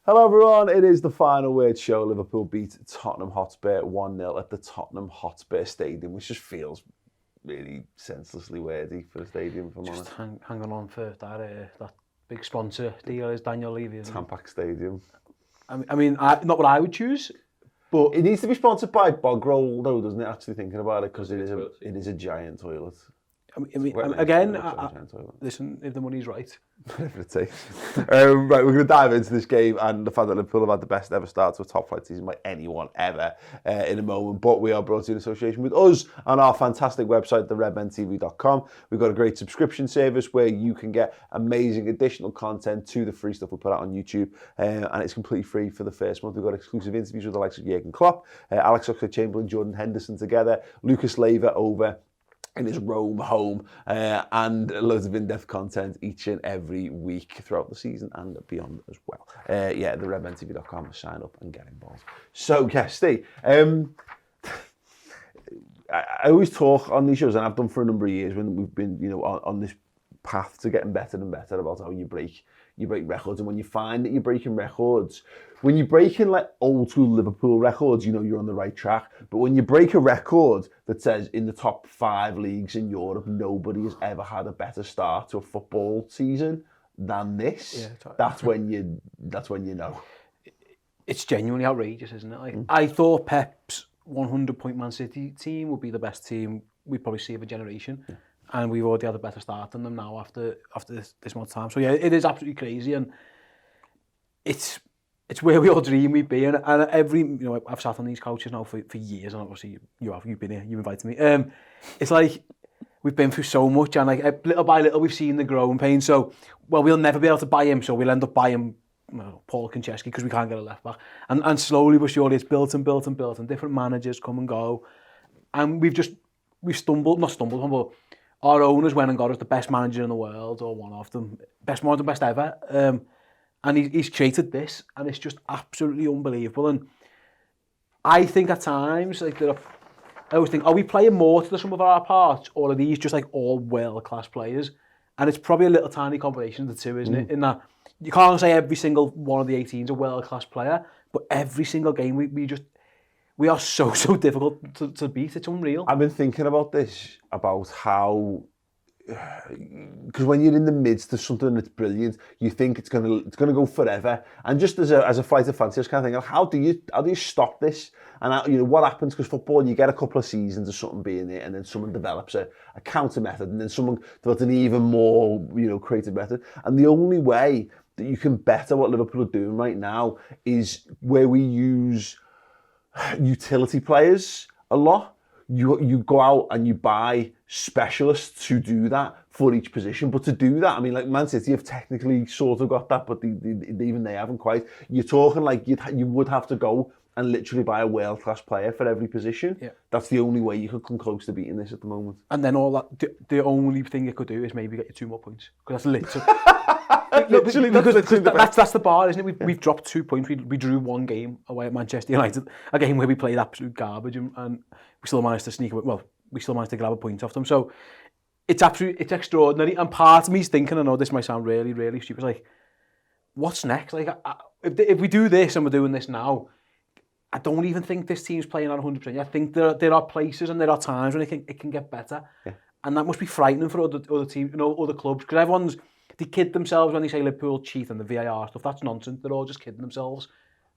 Hello everyone, it is the Final Word show. Liverpool beat Tottenham Hotspur 1-0 at the Tottenham Hotspur Stadium, which just feels really senselessly wordy for a stadium, if I'm honest. Hanging on for that big sponsor deal is Daniel Levy. Tampax Stadium. I mean, not what I would choose, but it needs to be sponsored by Bog Roll, though, doesn't it? Actually thinking about it, because it is a giant toilet. Listen, if the money's right. Whatever it takes. Right, we're going to dive into this game and the fact that Liverpool have had the best ever start to a top flight season by anyone ever in a moment. But we are brought to you in association with us on our fantastic website, theredmentv.com. We've got a great subscription service where you can get amazing additional content to the free stuff we put out on YouTube. And it's completely free for the first month. We've got exclusive interviews with the likes of Jurgen Klopp, Alex Oxlade-Chamberlain, Jordan Henderson together, Lucas Leiva over in his Rome home, and loads of in-depth content each and every week throughout the season and beyond as well. theredmentv.com, sign up and get involved. So, Steve, I always talk on these shows, and I've done for a number of years when we've been, on this path to getting better and better about how you break records, and when you find that you're breaking records, when you're breaking like old school Liverpool records, you're on the right track. But when you break a record that says in the top 5 leagues in Europe, nobody has ever had a better start to a football season than this, that's when you know. It's genuinely outrageous, isn't it? I thought Pep's 100-point Man City team would be the best team we'd probably see of a generation. Yeah. And we've already had a better start than them now after this much time. So yeah, it is absolutely crazy, and it's where we all dream we'd be. And every, I've sat on these couches now for years, and obviously you've been here, you invited me. It's like we've been through so much, and like little by little we've seen the growing pain. So we'll never be able to buy him, so we'll end up buying Paul Konchesky because we can't get a left back. And slowly but surely it's built and different managers come and go, and we've not stumbled, but our owners went and got us the best manager in the world, or one of them, best ever. And he's created this, and it's just absolutely unbelievable. And I think at times, I always think, are we playing more to the sum of our parts, or are these just like all world-class players? And it's probably a little tiny combination of the two, isn't it? In that you can't say every single one of the 18 is a world-class player, but every single game we are so difficult to beat. It's unreal. I've been thinking about this, about how, because when you're in the midst of something that's brilliant, you think it's gonna go forever. And just as a flight of fancy, I was kind of thinking, how do you stop this? And what happens? Because football, you get a couple of seasons of something being it, and then someone develops a counter method, and then someone develops an even more creative method. And the only way that you can better what Liverpool are doing right now is where we use utility players a lot. You go out and you buy specialists to do that for each position. But to do that, I mean, like Man City have technically sort of got that, but even they haven't quite. You're talking like you would have to go and literally buy a world-class player for every position. Yeah. That's the only way you could come close to beating this at the moment. And then all that, the only thing you could do is maybe get you 2 more points. Because that's literally... that's the bar, isn't it? We've dropped 2 points. We drew 1 game away at Manchester United, a game where we played absolute garbage, and we still managed to sneak away. Well, we still managed to grab a point off them. So it's extraordinary. And part of me is thinking, I know this might sound really, really stupid, like, what's next? Like, if we do this and we're doing this now, I don't even think this team's playing at 100%. I think there are places and there are times when it can get better. Yeah. And that must be frightening for other teams, other clubs, because they kid themselves when they say Liverpool cheat and the VAR stuff. That's nonsense. They're all just kidding themselves.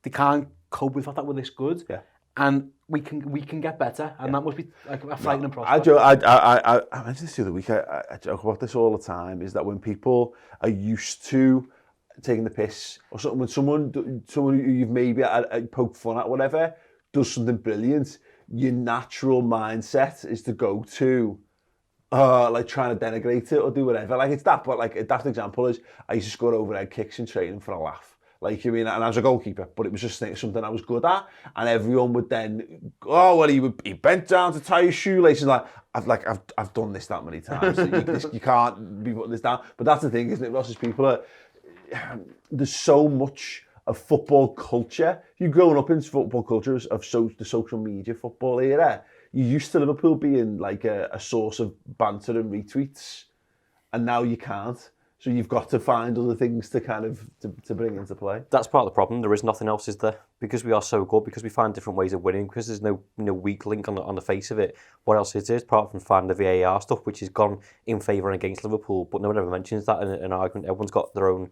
They can't cope with the fact that we're this good. Yeah. And we can get better, and that must be like a frightening prospect. I mentioned this the other week. I joke about this all the time. Is that when people are used to taking the piss, or something, when someone who you've maybe poked fun at, whatever, does something brilliant, your natural mindset is to go to like trying to denigrate it or do whatever. Like it's that, but like a daft example is I used to score overhead kicks in training for a laugh. Like, and I was a goalkeeper, but it was just something I was good at, and everyone would then, he bent down to tie his shoelaces. I've done this that many times. You can't be putting this down. But that's the thing, isn't it, Ross? Is there's so much of football culture. You've grown up in football culture of the social media football era. You used to Liverpool being like a source of banter and retweets, and now you can't. So you've got to find other things to kind of to bring into play. That's part of the problem. There is nothing else, is there? Because we are so good, because we find different ways of winning, because there's no weak link on the face of it. What else is there, apart from finding the VAR stuff, which has gone in favour and against Liverpool, but no one ever mentions that in an argument. Everyone's got their own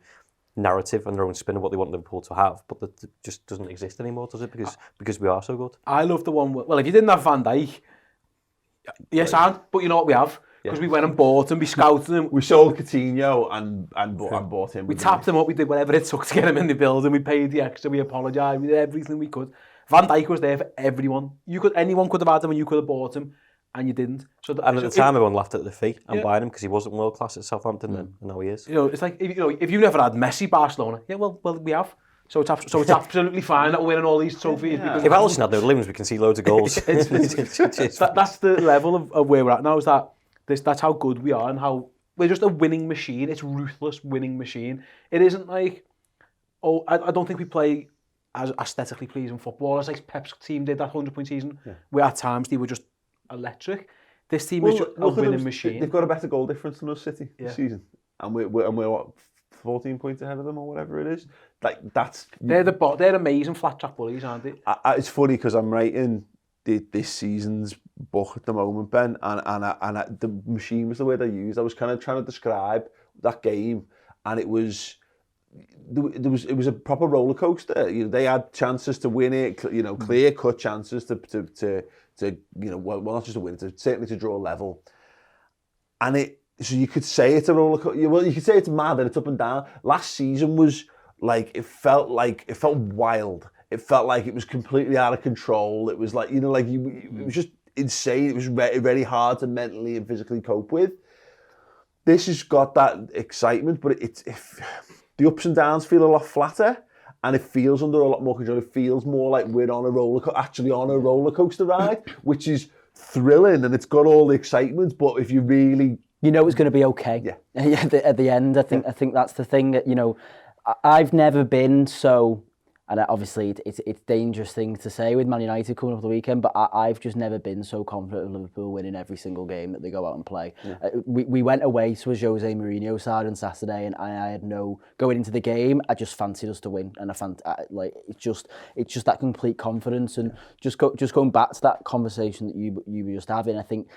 narrative and their own spin of what they want Liverpool to have, but that just doesn't exist anymore, does it? Because we are so good. I love the one. Well, if you didn't have Van Dijk, yes, and but you know what we have. Because we went and bought him, we scouted him. We sold Coutinho and bought him. We tapped him up, we did whatever it took to get him in the building, we paid the extra, we apologised, we did everything we could. Van Dijk was there for everyone. Anyone could have had him and you could have bought him, and you didn't. And at the time, everyone laughed at the fee and buying him because he wasn't world class at Southampton then, and now he is. It's like, if you never had Messi, Barcelona, well, we have. So it's absolutely fine that we're winning all these trophies. Yeah. Because if Alisson had no limbs, we can see loads of goals. That's the level of where we're at now, is that's how good we are and how we're just a winning machine. It's ruthless winning machine. It isn't like, I don't think we play as aesthetically pleasing football as like Pep's team did that 100-point season, where at times they were just electric. This team is just a winning machine. They've got a better goal difference than us, City, this season, and we're what, 14 points ahead of them or whatever it is. Like that's they're amazing flat track bullies, aren't they? It's funny because I'm writing this season's book at the moment, Ben, and the machine was the word I used. I was kind of trying to describe that game, and it was a proper roller coaster. They had chances to win it, clear cut chances to well, not just to win it, certainly to draw level, and so you could say it's a roller coaster. Well, you could say it's mad and it's up and down. Last season was like it felt wild. It felt like it was completely out of control. It was like, it was just insane. It was very hard to mentally and physically cope with. This has got that excitement, but the ups and downs feel a lot flatter, and it feels under a lot more control. It feels more like we're on a roller coaster ride, which is thrilling, and it's got all the excitement. But if you really, it's going to be okay. Yeah. At the end, I think that's the thing that I've never been so. And obviously, it's a dangerous thing to say with Man United coming up the weekend, but I've just never been so confident of Liverpool winning every single game that they go out and play. Yeah. We went away to a Jose Mourinho side on Saturday, and I had going into the game, I just fancied us to win, and it's just that complete confidence, and just going back to that conversation that you were just having. I think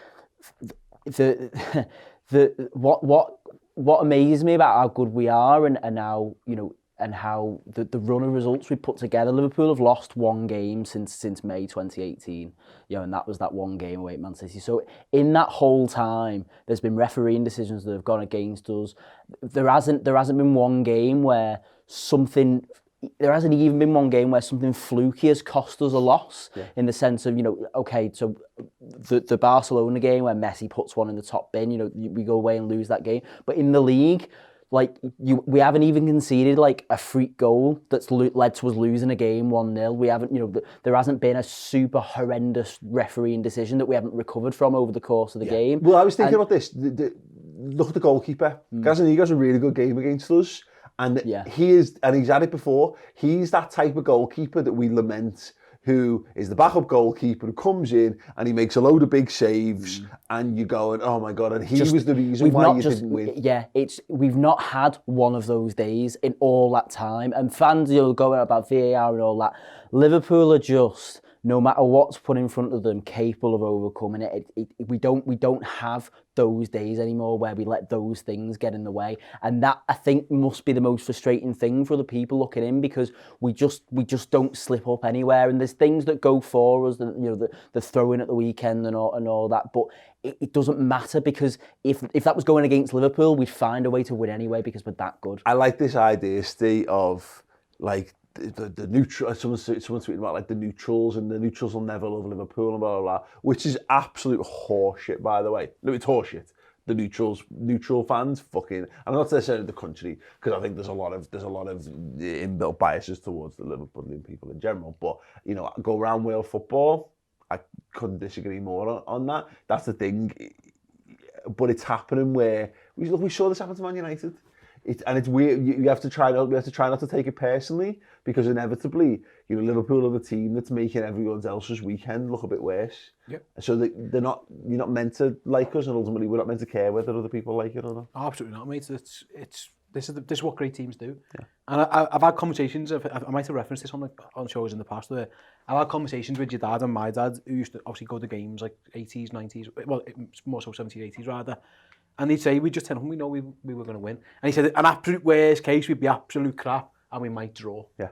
what amazes me about how good we are, and how and how the run of results we put together. Liverpool have lost one game since May 2018, and that was that one game away at Man City. So in that whole time, there's been refereeing decisions that have gone against us. There hasn't been one game where something. There hasn't even been one game where something fluky has cost us a loss, in the sense of, so the Barcelona game where Messi puts one in the top bin, we go away and lose that game. But in the league, we haven't even conceded a freak goal that's led to us losing a game 1-0. We haven't, there hasn't been a super horrendous refereeing decision that we haven't recovered from over the course of the game. Well, I was thinking about this. Look at the goalkeeper. Gazaniga's a really good game against us. And he is, and he's had it before, he's that type of goalkeeper that we lament, who is the backup goalkeeper who comes in and he makes a load of big saves, and you're going, oh my God, and he was the reason why you didn't win. Yeah, we've not had one of those days in all that time. And fans, going about VAR and all that, Liverpool are just, no matter what's put in front of them, capable of overcoming it. We don't have those days anymore where we let those things get in the way, and that, I think, must be the most frustrating thing for the people looking in, because we just don't slip up anywhere. And there's things that go for us, the throw-in at the weekend and all that, but it doesn't matter, because if that was going against Liverpool, we'd find a way to win anyway because we're that good. I like this idea, Steve, of the neutral. Someone's tweeting about the neutrals, and the neutrals will never love Liverpool and blah blah blah, which is absolute horseshit, by the way. No, it's horseshit. The neutral fans, fucking. I'm not necessarily the country, because I think there's a lot of inbuilt biases towards the Liverpoolian people in general. But go around world football, I couldn't disagree more on that. That's the thing. But it's happening where we saw this happen to Man United. It's weird. You have to try not. We have to try not to take it personally because inevitably, Liverpool are the team that's making everyone else's weekend look a bit worse. Yep. So they're not. You're not meant to like us, and ultimately, we're not meant to care whether other people like it or not. Absolutely not, mate. This is what great teams do. Yeah. And I've had conversations. I might have referenced this on shows in the past where I've had conversations with your dad and my dad, who used to obviously go to games like 80s, 90s, well, more so 70s, 80s rather. And he'd say, we just tell him we know we were going to win. And he said, an absolute worst case, we'd be absolute crap and we might draw. Yeah.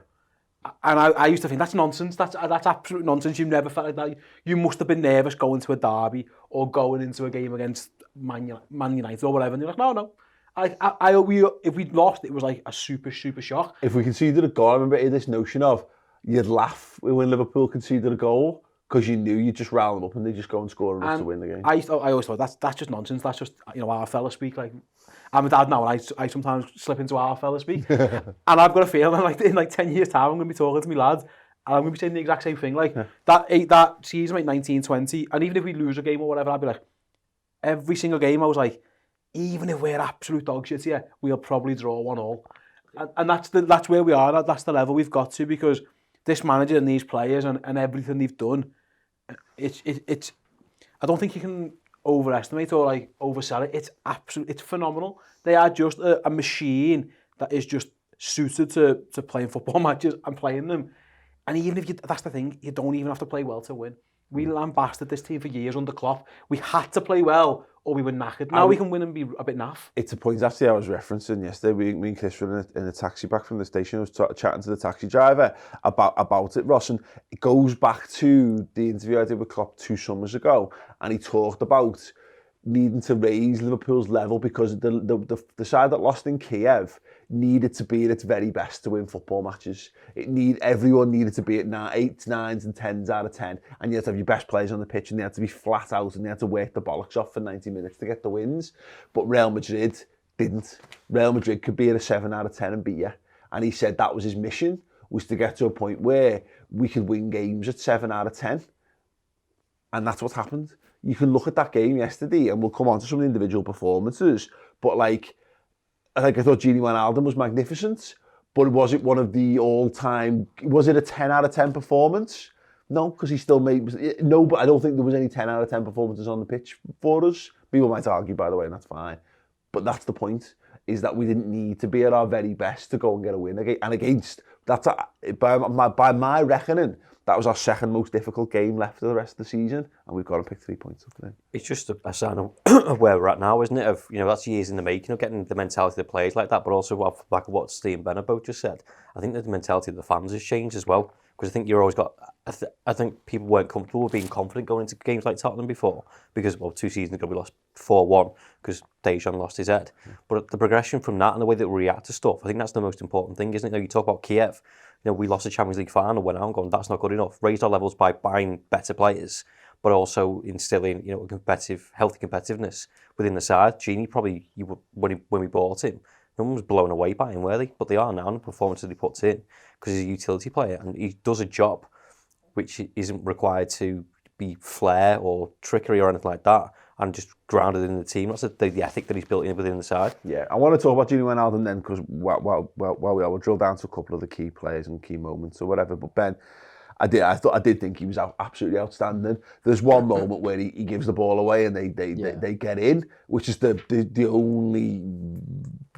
And I used to think, that's nonsense. That's absolute nonsense. You never felt like that. You must have been nervous going to a derby or going into a game against Man United or whatever. And you're like, no. If we'd lost, it was like a super shock. If we conceded a goal, I remember this notion of you'd laugh when Liverpool conceded a goal because you knew you'd just round them up and they'd just go and score enough to win the game. I always thought that's just nonsense. That's just our fella speak. Like I'm a dad now, and I sometimes slip into our fella speak, and I've got a feeling like in 10 years' time I'm going to be talking to my lads. And I'm going to be saying the exact same thing. Like that season, like 19-20, and even if we lose a game or whatever, I'd be like, every single game I was like, even if we're absolute dog shit here, we'll probably draw 1-1. And that's where we are. That's the level we've got to, because this manager and these players and everything they've done, it's I don't think you can overestimate or like oversell it. It's phenomenal. They are just a machine that is just suited to playing football matches and playing them. And even if that's the thing, you don't even have to play well to win. We lambasted this team for years under Klopp. We had to play well or we were knackered. Now we can win and be a bit naff. It's a point actually I was referencing yesterday. Me and Chris were in a taxi back from the station. I was chatting to the taxi driver about it, Ross, and it goes back to the interview I did with Klopp 2 summers ago, and he talked about needing to raise Liverpool's level because the side that lost in Kiev needed to be at its very best to win football matches. Everyone needed to be at 8s, 9s and 10s out of 10, and you had to have your best players on the pitch and they had to be flat out and they had to work the bollocks off for 90 minutes to get the wins. But Real Madrid didn't. Real Madrid could be at a 7 out of 10 and beat you. And he said that was his mission, was to get to a point where we could win games at 7 out of 10. And that's what happened. You can look at that game yesterday, and we'll come on to some individual performances, but I thought Gini Wijnaldum was magnificent, but was it one of the all-time, was it a 10 out of 10 performance? No, because he still made, no, but I don't think there was any 10 out of 10 performances on the pitch for us. People might argue, by the way, and that's fine. But that's the point, is that we didn't need to be at our very best to go and get a win. And against, by my reckoning, that was our second most difficult game left for the rest of the season, and we've got to pick 3 points up there. It's just a sign of where we're at now, isn't it? Of that's years in the making of getting the mentality of the players like that, but also off the back of what Steve and Ben have both just said. I think that the mentality of the fans has changed as well, because I think you're always got. I think people weren't comfortable with being confident going into games like Tottenham before, because 2 seasons ago we lost 4-1 because Dejan lost his head. But the progression from that and the way that we react to stuff, I think that's the most important thing, isn't it? You talk about Kiev. We lost the Champions League final, went out and gone, that's not good enough. Raised our levels by buying better players, but also instilling, healthy competitiveness within the side. Gini probably, when we bought him, no one was blown away by him, were they? But they are now, and the performances he puts in, because he's a utility player and he does a job which isn't required to be flair or trickery or anything like that, and just grounded in the team. That's the ethic that he's built in within the side. Yeah, I want to talk about Gini Wijnaldum then, because while we are, we'll drill down to a couple of the key players and key moments or whatever. But Ben, I did think he was absolutely outstanding. There's one moment where he gives the ball away and they get in, which is the only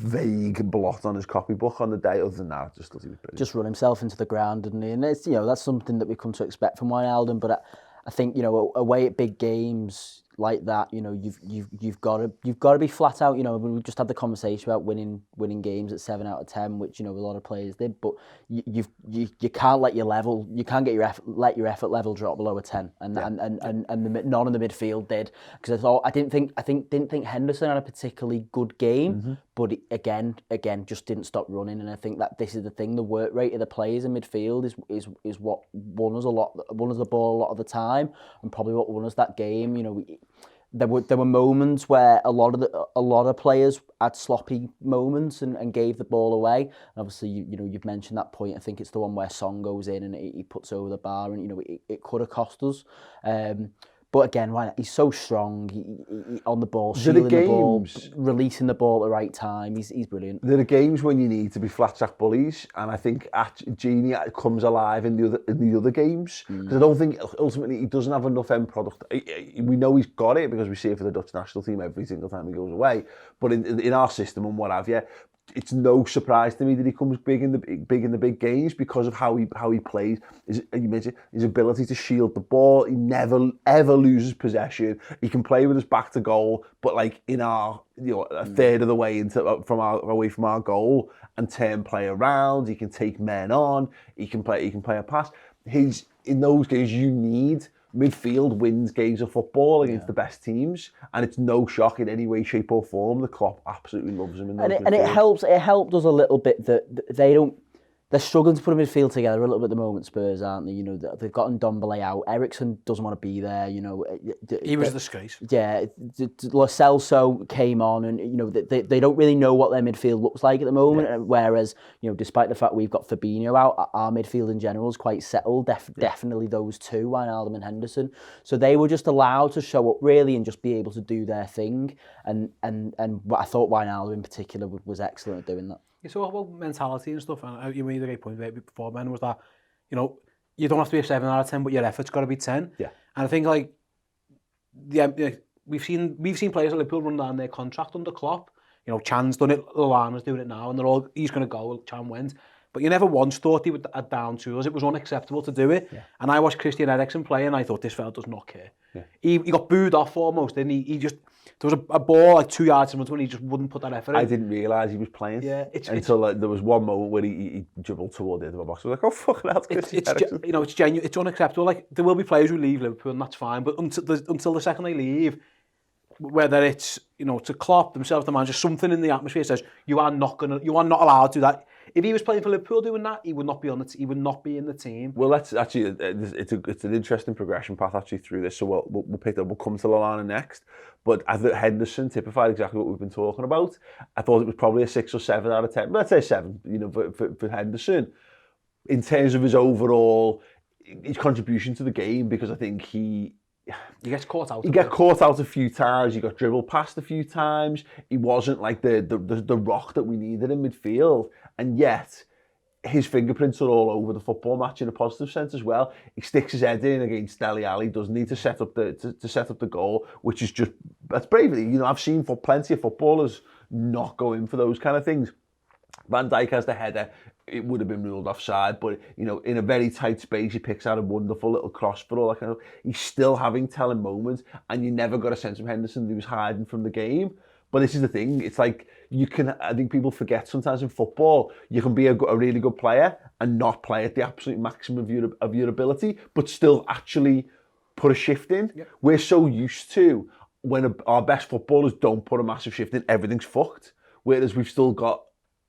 vague blot on his copybook on the day. Other than that, just brilliant. Just run himself into the ground, didn't he? And it's that's something that we come to expect from Wijnaldum. But I think away at big games like that, you've got to be flat out. We just had the conversation about winning games at 7 out of 10, which a lot of players did. But you can't let your effort level drop below a 10, and none in the midfield did, because I didn't think Henderson had a particularly good game, but again just didn't stop running. And I think that this is the thing: the work rate of the players in midfield is what won us the ball a lot of the time, and probably what won us that game. There were moments where a lot of players had sloppy moments and gave the ball away. And obviously, you've mentioned that point. I think it's the one where Son goes in and he puts over the bar, and it could have cost us. But again, why not? He's so strong he, on the ball, There are shielding the ball, games- releasing the ball at the right time. He's brilliant. There are games when you need to be flat track bullies, and I think Genie comes alive in the other games because I don't think ultimately he doesn't have enough end product. We know he's got it because we see it for the Dutch national team every single time he goes away. But in our system and what have you, it's no surprise to me that he comes big in the big games because of how he plays. You mentioned his ability to shield the ball. He never ever loses possession. He can play with his back to goal, but like in our a third of the way away from our goal and turn play around. He can take men on. He can play a pass. He's in those games you need. Midfield wins games of football against the best teams, and it's no shock in any way, shape, or form. The Klopp absolutely loves him in those And it helps. It helped us a little bit that they don't. They're struggling to put a midfield together a little bit at the moment. Spurs, aren't they? You know, they've gotten Ndombele out. Ericsson doesn't want to be there. You know, He was a disgrace. Yeah, Lo Celso came on, and you know they don't really know what their midfield looks like at the moment. Yeah. Whereas, you know, despite the fact we've got Fabinho out, our midfield in general is quite settled. Definitely those two, Wijnaldum and Henderson. So they were just allowed to show up really and just be able to do their thing. And I thought Wijnaldum in particular was excellent at doing that. You talk about mentality and stuff, and you made a great point before, Ben, was that, you know, you don't have to be a 7 out of 10, but your effort's got to be 10. Yeah. And I think, like, we've seen players at Liverpool run down their contract under Klopp. You know, Chan's done it, Lallana's doing it now, and he's going to go, Chan went. But you never once thought he would add down tools. It was unacceptable to do it. Yeah. And I watched Christian Eriksen play, and I thought, this fella does not care. Yeah. He got booed off almost, and he just... There was a ball like 2 yards in front of him, and he just wouldn't put that effort in. I didn't realise he was playing. Yeah, until like, there was one moment where he dribbled toward the end of the box. I was like, oh, fucking hell, you know, it's genuine, it's unacceptable. Like, there will be players who leave Liverpool, and that's fine. But until the second they leave, whether it's, you know, to Klopp themselves, the manager, something in the atmosphere says you are not allowed to do that. If he was playing for Liverpool doing that, he would not be he would not be in the team. Well, that's actually it's an interesting progression path actually through this. So we'll pick up. We'll come to Lallana next. But I thought Henderson typified exactly what we've been talking about. I thought it was probably a 6 or 7 out of 10. Let's say 7. You know, for Henderson, in terms of his overall his contribution to the game, because I think he gets caught out. He got caught out a few times. He got dribbled past a few times. He wasn't like the rock that we needed in midfield, and yet his fingerprints are all over the football match in a positive sense as well. He sticks his head in against Dele Alli, doesn't need to set up the goal, which is just, that's bravery. You know, I've seen for plenty of footballers not go in for those kind of things. Van Dijk has the header. It would have been ruled offside, but you know, in a very tight space, he picks out a wonderful little cross for all that kind of. He's still having telling moments, and you never got a sense from Henderson that he was hiding from the game. But this is the thing: it's like I think people forget sometimes in football, you can be a really good player and not play at the absolute maximum of your ability, but still actually put a shift in. Yep. We're so used to when our best footballers don't put a massive shift in, everything's fucked. Whereas we've still got.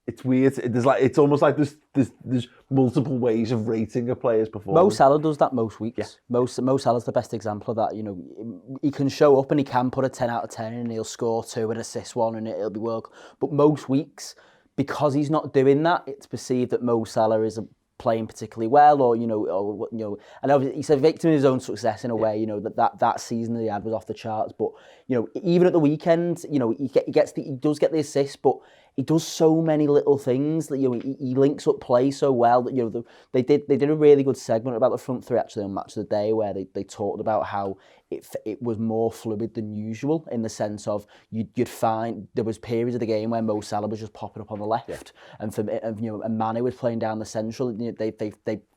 It's weird. It's almost like there's multiple ways of rating a player's performance. Mo Salah does that most weeks. Yeah. Mo Salah's the best example of that. You know, he can show up and he can put a 10 out of 10 and he'll score 2 and assist 1 and it'll be work. But most weeks, because he's not doing that, it's perceived that Mo Salah isn't playing particularly well, or you know, and he's a victim of his own success in a way. You know, that season that he had was off the charts. But you know, even at the weekend, you know, he does get the assist, but he does so many little things that, you know, he links up play so well that, you know, they did a really good segment about the front three actually on Match of the Day, where they talked about how it was more fluid than usual, in the sense of you'd find there was periods of the game where Mo Salah was just popping up on the left, and Mane was playing down the central. You know,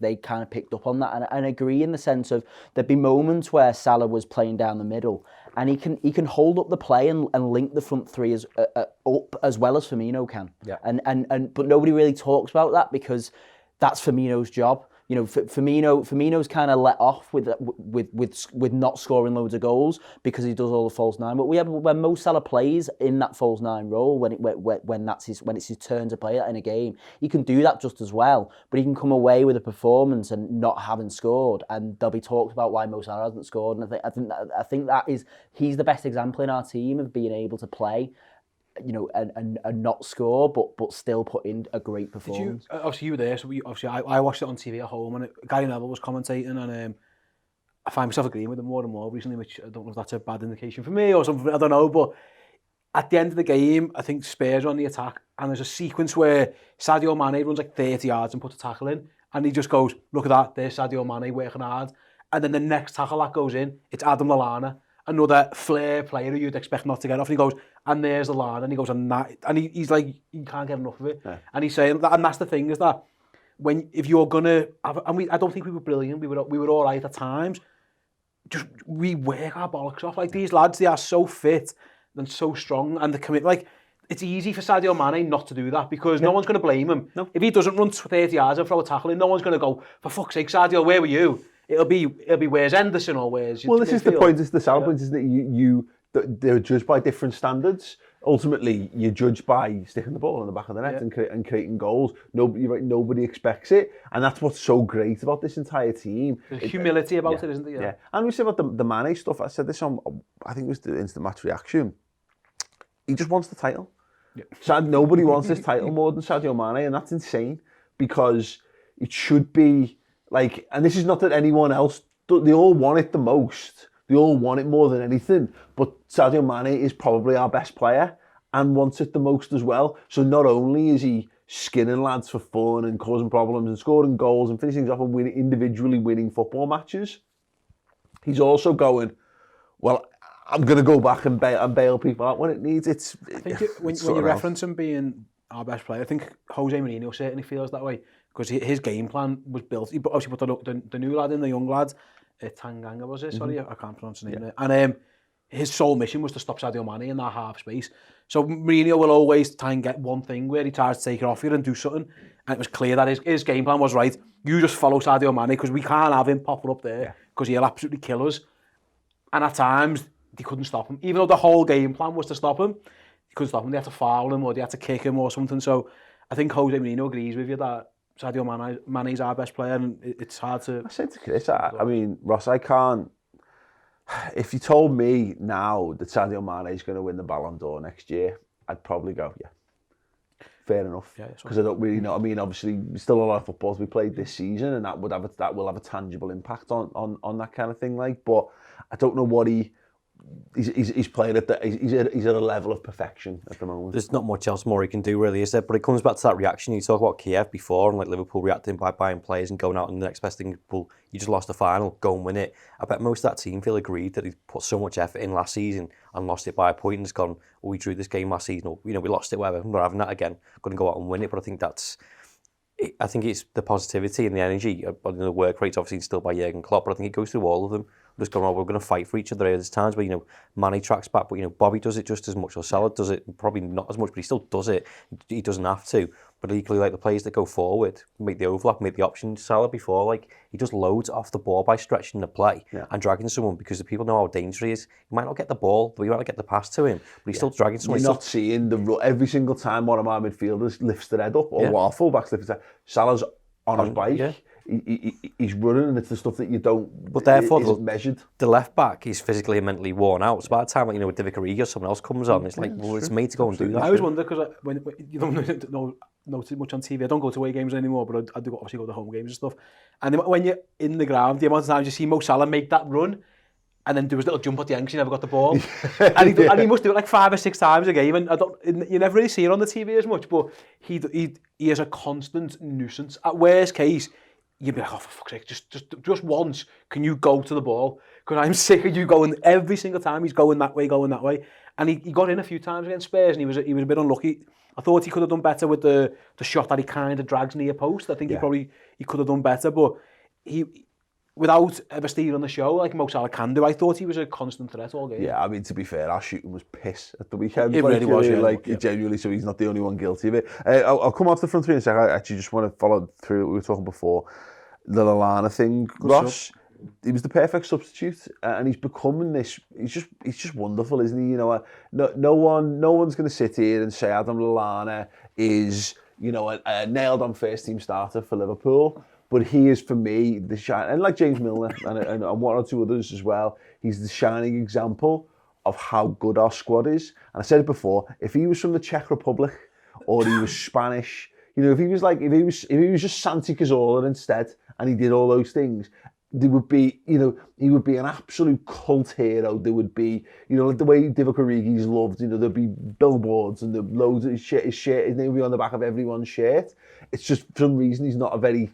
they kind of picked up on that, and I agree in the sense of there'd be moments where Salah was playing down the middle, and he can hold up the play and link the front three up as well as Firmino can. Yeah. But nobody really talks about that because that's Firmino's job. You know, Firmino's kind of let off with not scoring loads of goals because he does all the false nine. But when Mo Salah plays in that false nine role, when it's his turn to play that in a game, he can do that just as well. But he can come away with a performance and not having scored, and there'll be talks about why Mo Salah hasn't scored. And I think he's the best example in our team of being able to play, you know, and not score, but still put in a great performance. Obviously you were there, so I watched it on TV at home, and Gary Neville was commentating, and I find myself agreeing with him more and more recently, which I don't know if that's a bad indication for me or something, I don't know, but at the end of the game, I think Spurs are on the attack, and there's a sequence where Sadio Mane runs like 30 yards and puts a tackle in, and he just goes, look at that, there's Sadio Mane working hard, and then the next tackle that goes in, it's Adam Lallana, another flair player who you'd expect not to get off, and he goes, and there's Lallana, and he goes, and he's like, you can't get enough of it, and he's saying, and that's the thing, is that, if you're gonna have, I don't think we were brilliant, we were all right at times, just we work our bollocks off, like these lads, they are so fit, and so strong, and the commit, like, it's easy for Sadio Mane not to do that because no one's going to blame him. No. If he doesn't run 30 yards and throw a tackle in, no one's going to go, for fuck's sake, Sadio, where were you? It'll be where's Henderson or where's... Well, this is the point, the selling point is that they're judged by different standards. Ultimately, you're judged by sticking the ball in the back of the net and creating goals. Nobody expects it, and that's what's so great about this entire team. There's humility about it, isn't there? Yeah. And we said about the Mane stuff. I said this on, I think it was the Instant Match Reaction. He just wants the title. Yeah. Nobody wants this title more than Sadio Mane, and that's insane because it should be like, and this is not that anyone else, they all want it the most. They all want it more than anything, but Sadio Mane is probably our best player and wants it the most as well. So not only is he skinning lads for fun and causing problems and scoring goals and finishing off and individually winning football matches, he's also going, well, I'm going to go back and bail people out when it needs. I think when you reference him being our best player, I think Jose Mourinho certainly feels that way because his game plan was built. He obviously put the new lad in, the young lad, Tanganga was it? Sorry, I can't pronounce the name there. And his sole mission was to stop Sadio Mane in that half space. So Mourinho will always try and get one thing where he tries to take it off you and do something. And it was clear that his game plan was right. You just follow Sadio Mane because we can't have him popping up there because he'll absolutely kill us. And at times, they couldn't stop him. Even though the whole game plan was to stop him, they couldn't stop him. They had to foul him or they had to kick him or something. So I think Jose Mourinho agrees with you that Sadio Mane's our best player and it's hard to... I said to Chris, I mean, Ross, I can't... If you told me now that Sadio Mane is going to win the Ballon d'Or next year, I'd probably go, yeah, fair enough. Because I don't really know. I mean, obviously, still a lot of football to be played this season, and that will have a tangible impact on that kind of thing. Like, but I don't know what he's playing at he's at a level of perfection at the moment. There's not much else more he can do, really, is there? But it comes back to that reaction. You talk about Kiev before, and like Liverpool reacting by buying players and going out and the next best thing, well, you just lost the final, go and win it. I bet most of that team feel agreed that he put so much effort in last season and lost it by a point and has gone, well, we drew this game last season, or, we lost it, whatever, I'm not having that again, going to go out and win it. But I think it's the positivity and the energy. The work rate's obviously instilled by Jurgen Klopp, but I think it goes through all of them. Just going, we're going to fight for each other. There's times where, Mane tracks back, but, Bobby does it just as much, or Salah does it, probably not as much, but he still does it. He doesn't have to. But equally, like the players that go forward, make the overlap, make the option. Salah before, like, he does loads off the ball by stretching the play and dragging someone because the people know how dangerous he is. He might not get the ball, but he might not get the pass to him, but he's still dragging someone. You're not seeing every single time one of our midfielders lifts their head up, or one fullbacks lifts their head. Salah's on his bike. Yeah. He's running, and it's the stuff that you don't. But therefore, isn't measured. The left back is physically and mentally worn out. So by the time, with Divock Origi or someone else comes on, it's like, well, it's made to go and do that. I always wonder because when you don't know too much on TV, I don't go to away games anymore, but I do obviously go to home games and stuff. And when you're in the ground, the amount of times you see Mo Salah make that run, and then do his little jump at the end because he never got the ball, and he must do it like 5 or 6 times a game. And you never really see it on the TV as much, but he is a constant nuisance. At worst case, you'd be like, oh, for fuck's sake, just once, can you go to the ball? Because I'm sick of you going every single time. He's going that way. And he got in a few times against Spurs, and he was a bit unlucky. I thought he could have done better with the shot that he kind of drags near post. I think he could have done better, but he, without ever stealing the show like Mo Salah can do, I thought he was a constant threat all game. Yeah, I mean, to be fair, our shooting was piss at the weekend. It really was, genuinely, so he's not the only one guilty of it. I'll come off the front three in a second. I actually just want to follow through what we were talking before. The Lallana thing, Ross, he was the perfect substitute, and he's becoming this. He's just wonderful, isn't he? No one's going to sit here and say Adam Lallana is a nailed-on first-team starter for Liverpool. But he is, for me, the shine, and like James Milner and one or two others as well, he's the shining example of how good our squad is. And I said it before, if he was from the Czech Republic or he was Spanish, if he was just Santi Cazorla instead, and he did all those things, there would be, he would be an absolute cult hero. There would be, like the way Divock Origi's loved, there'd be billboards and there'd loads of his shirt, his name would be on the back of everyone's shirt. It's just, for some reason, he's not a very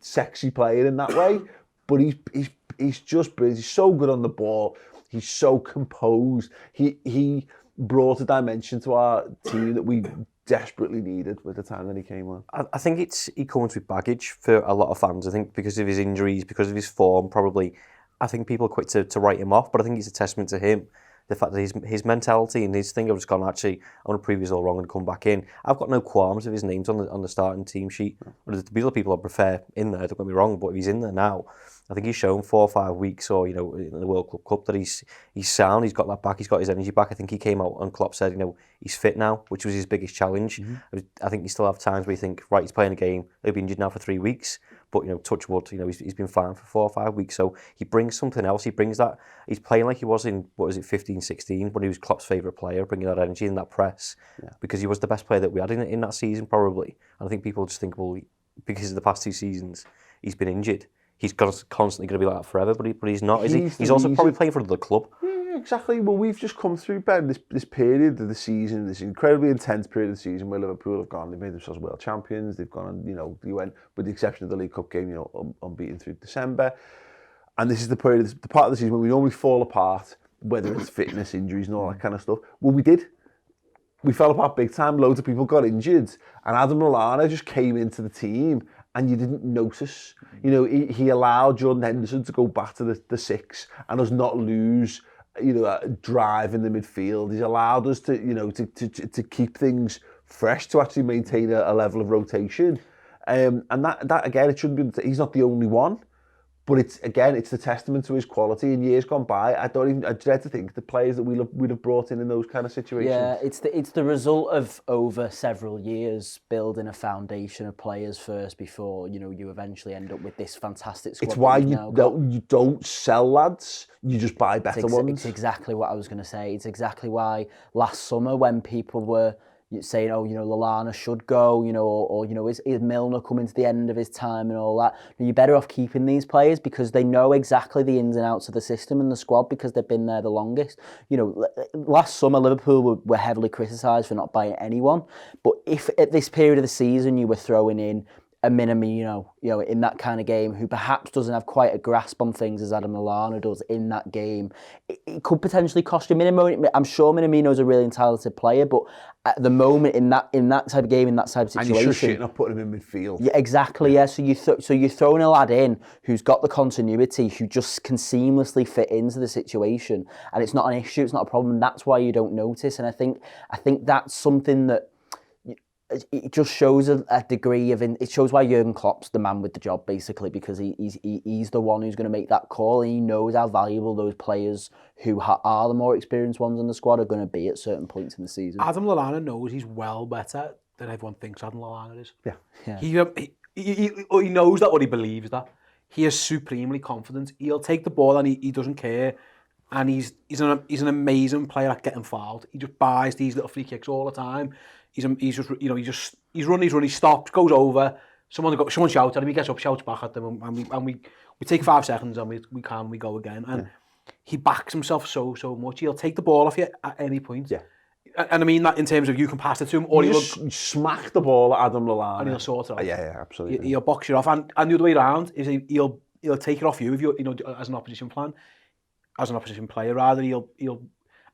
sexy player in that way, but he's just brilliant. He's so good on the ball. He's so composed. He brought a dimension to our team that we desperately needed with the time that he came on. I think he comes with baggage for a lot of fans. I think because of his injuries, because of his form, probably, I think people are quick to write him off, but I think it's a testament to him, the fact that his mentality and his thing have just gone, actually, I'm going to prove he's all wrong and come back in. I've got no qualms if his name's on the starting team sheet. There's the other people I prefer in there, don't get me wrong, but if he's in there now, I think he's shown 4 or 5 weeks or, in the World Club Cup that he's sound, he's got that back, he's got his energy back. I think he came out and Klopp said, he's fit now, which was his biggest challenge. I think you still have times where you think, right, he's playing a game, he'll be injured now for 3 weeks, but, touch wood, he's been fine for 4 or 5 weeks. So he brings something else, he brings that, he's playing like he was in, 15, 16, when he was Klopp's favourite player, bringing that energy and that press, because he was the best player that we had in that season, probably. And I think people just think, well, because of the past 2 seasons, he's been injured. He's constantly going to be like that forever, but he's not, is he? He's also probably playing for another club. Yeah, exactly. Well, we've just come through, Ben, this period of the season, this incredibly intense period of the season where Liverpool have gone, they've made themselves world champions, they've gone on, they went, with the exception of the League Cup game, unbeaten through December. And this is the period, the part of the season where we normally fall apart, whether it's fitness, injuries and all that kind of stuff. Well, we did. We fell apart big time, loads of people got injured, and Adam Lallana just came into the team and you didn't notice. He allowed Jordan Henderson to go back to the 6 and us not lose, drive in the midfield. He's allowed us to, to keep things fresh, to actually maintain a level of rotation. And that again, it shouldn't be, he's not the only one. But it's the testament to his quality. In years gone by, I dread to think the players that we'd have brought in those kind of situations. Yeah, it's the result of over several years building a foundation of players first before you eventually end up with this fantastic squad. It's why you don't sell lads. You just buy better ones. It's exactly what I was going to say. It's exactly why last summer when people were saying, Lallana should go, or is Milner coming to the end of his time and all that. You're better off keeping these players because they know exactly the ins and outs of the system and the squad because they've been there the longest. Last summer Liverpool were heavily criticised for not buying anyone, but if at this period of the season you were throwing in a Minamino, in that kind of game, who perhaps doesn't have quite a grasp on things as Adam Lallana does in that game, it could potentially cost you. I'm sure Minamino's a really talented player, but at the moment in that type of game, in that type of situation, and you're sure not putting him in midfield. Yeah, exactly. Yeah. So you're throwing a lad in who's got the continuity, who just can seamlessly fit into the situation, and it's not an issue. It's not a problem. That's why you don't notice. And I think that's something that. It just shows a degree of... It shows why Jurgen Klopp's the man with the job, basically, because he's the one who's going to make that call, and he knows how valuable those players who are the more experienced ones in the squad are going to be at certain points in the season. Adam Lallana knows he's well better than everyone thinks Adam Lallana is. Yeah. He knows that, or he believes that. He is supremely confident. He'll take the ball and he doesn't care. And he's an amazing player at getting fouled. He just buys these little free kicks all the time. He's running, he stops, goes over. Someone shouts at him, he gets up, shouts back at them, and we take 5 seconds and we go again. And he backs himself so much. He'll take the ball off you at any point. Yeah. And I mean that in terms of you can pass it to him, or you just smack the ball at Adam Lallana, and he'll sort it out. Yeah, absolutely. He'll box you off, and the other way around is he'll take it off you if you as an opposition player rather.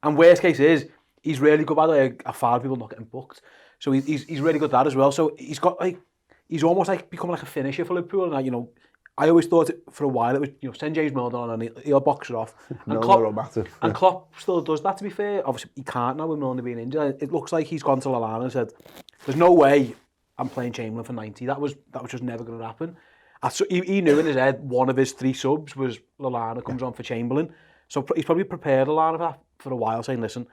And worst case is he's really good by the a foul people not getting booked. So he's really good at that as well. So he's almost like becoming like a finisher for Liverpool. And I always thought for a while it was send James Milner on and he'll box it off. And Klopp still does that, to be fair. Obviously he can't now with Milner being injured. It looks like he's gone to Lallana and said, "There's no way I'm playing Chamberlain for 90. That was just never going to happen." He knew in his head one of his 3 subs was Lallana comes on for Chamberlain. So he's probably prepared Lallana for that for a while, saying, "Listen,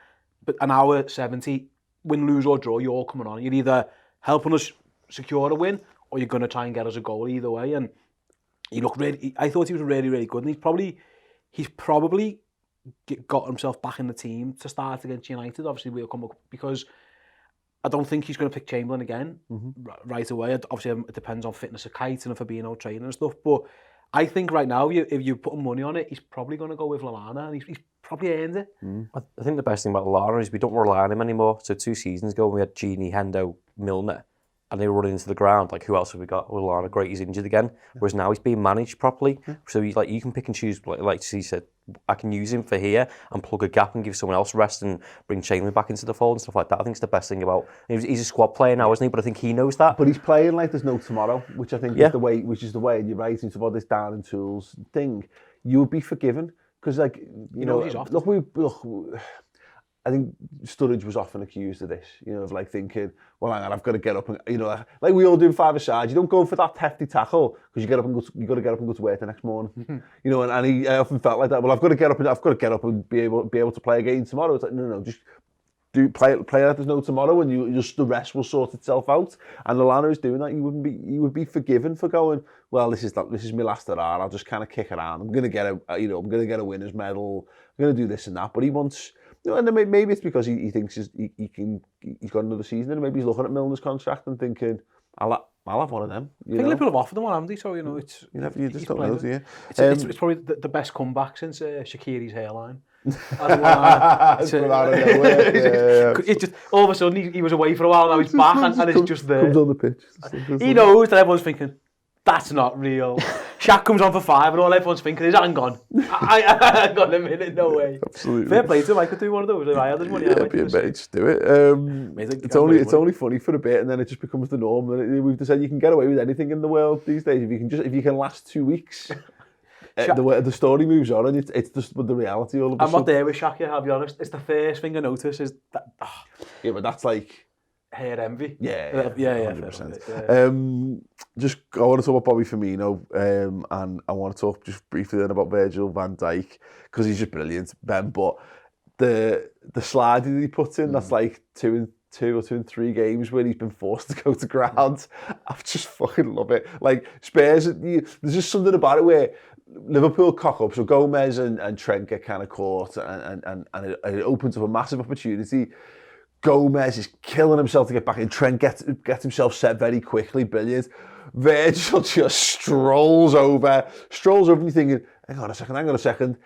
but an hour 70, win, lose or draw, you're all coming on. You're either helping us secure a win or you're going to try and get us a goal either way." And he looked I thought he was really, really good. And he's probably got himself back in the team to start against United. Obviously, we'll come up because I don't think he's going to pick Chamberlain again right away. Obviously, it depends on fitness of Kite and Fabinho training and stuff. But I think right now, if you put money on it, he's probably going to go with Lallana, and he's probably earned it. I think the best thing about Lallana is we don't rely on him anymore. So 2 seasons ago, we had Gini, Hendo, Milner, and they were running into the ground. Like, who else have we got? Well, Lallana, great, he's injured again. Whereas now he's being managed properly. So you can pick and choose. Like he said, I can use him for here and plug a gap and give someone else rest and bring Chamberlain back into the fold and stuff like that. I think it's the best thing about. He's a squad player now, isn't he? But I think he knows that. But he's playing like there's no tomorrow, which I think is the way. Which is the way. And you're right. It's about this down and tools thing. You would be forgiven because, like, you know, look. I think Sturridge was often accused of this, you know, of like thinking, well, hang on, I've got to get up and, you know, like we all do in 5-a-side, you don't go for that hefty tackle because you got to get up and go to work the next morning, you know, and he often felt like that. Well, I've got to get up and be able to play again tomorrow. It's like no, just play like there's no tomorrow, and just the rest will sort itself out. And Lallana is doing that. You would be forgiven for going, well, this is my last hurrah. I'll just kind of kick around. I'm gonna get a winner's medal. I'm gonna do this and that. But he wants. And then maybe it's because he thinks he's got another season, and maybe he's looking at Milner's contract and thinking, I'll have one of them. I think Liverpool have offered them one, haven't they? So, you know, it's... You just don't know, do you? It's probably the best comeback since Shaqiri's hairline. It's just, all of a sudden, he was away for a while, now he's back, and it's just there. Comes on the pitch. He knows that everyone's thinking, that's not real. Shaq comes on for 5 and all everyone's thinking is, hang on. I got a minute, no way. Absolutely. Fair play to him, I could do one of those if I had this money. Just do it. It's only funny for a bit and then it just becomes the norm. We've decided you can get away with anything in the world these days. If you can last 2 weeks, the story moves on and it's just the reality all of a sudden. I'm not there with Shaq yet, I'll be honest. It's the first thing I notice is that... Yeah, but that's like... hair envy. Yeah, 100%. Yeah. I want to talk about Bobby Firmino, and I want to talk just briefly then about Virgil van Dijk because he's just brilliant, Ben. But the slide that he puts in, that's like 2 and 3 games where he's been forced to go to ground. I just fucking love it. Like Spurs, there's just something about it where Liverpool cock up, so Gomez and Trent get kind of caught, and it opens up a massive opportunity. Gomez is killing himself to get back in. Trent gets himself set very quickly. Brilliant. Virgil just strolls over and you're thinking, hang on a second.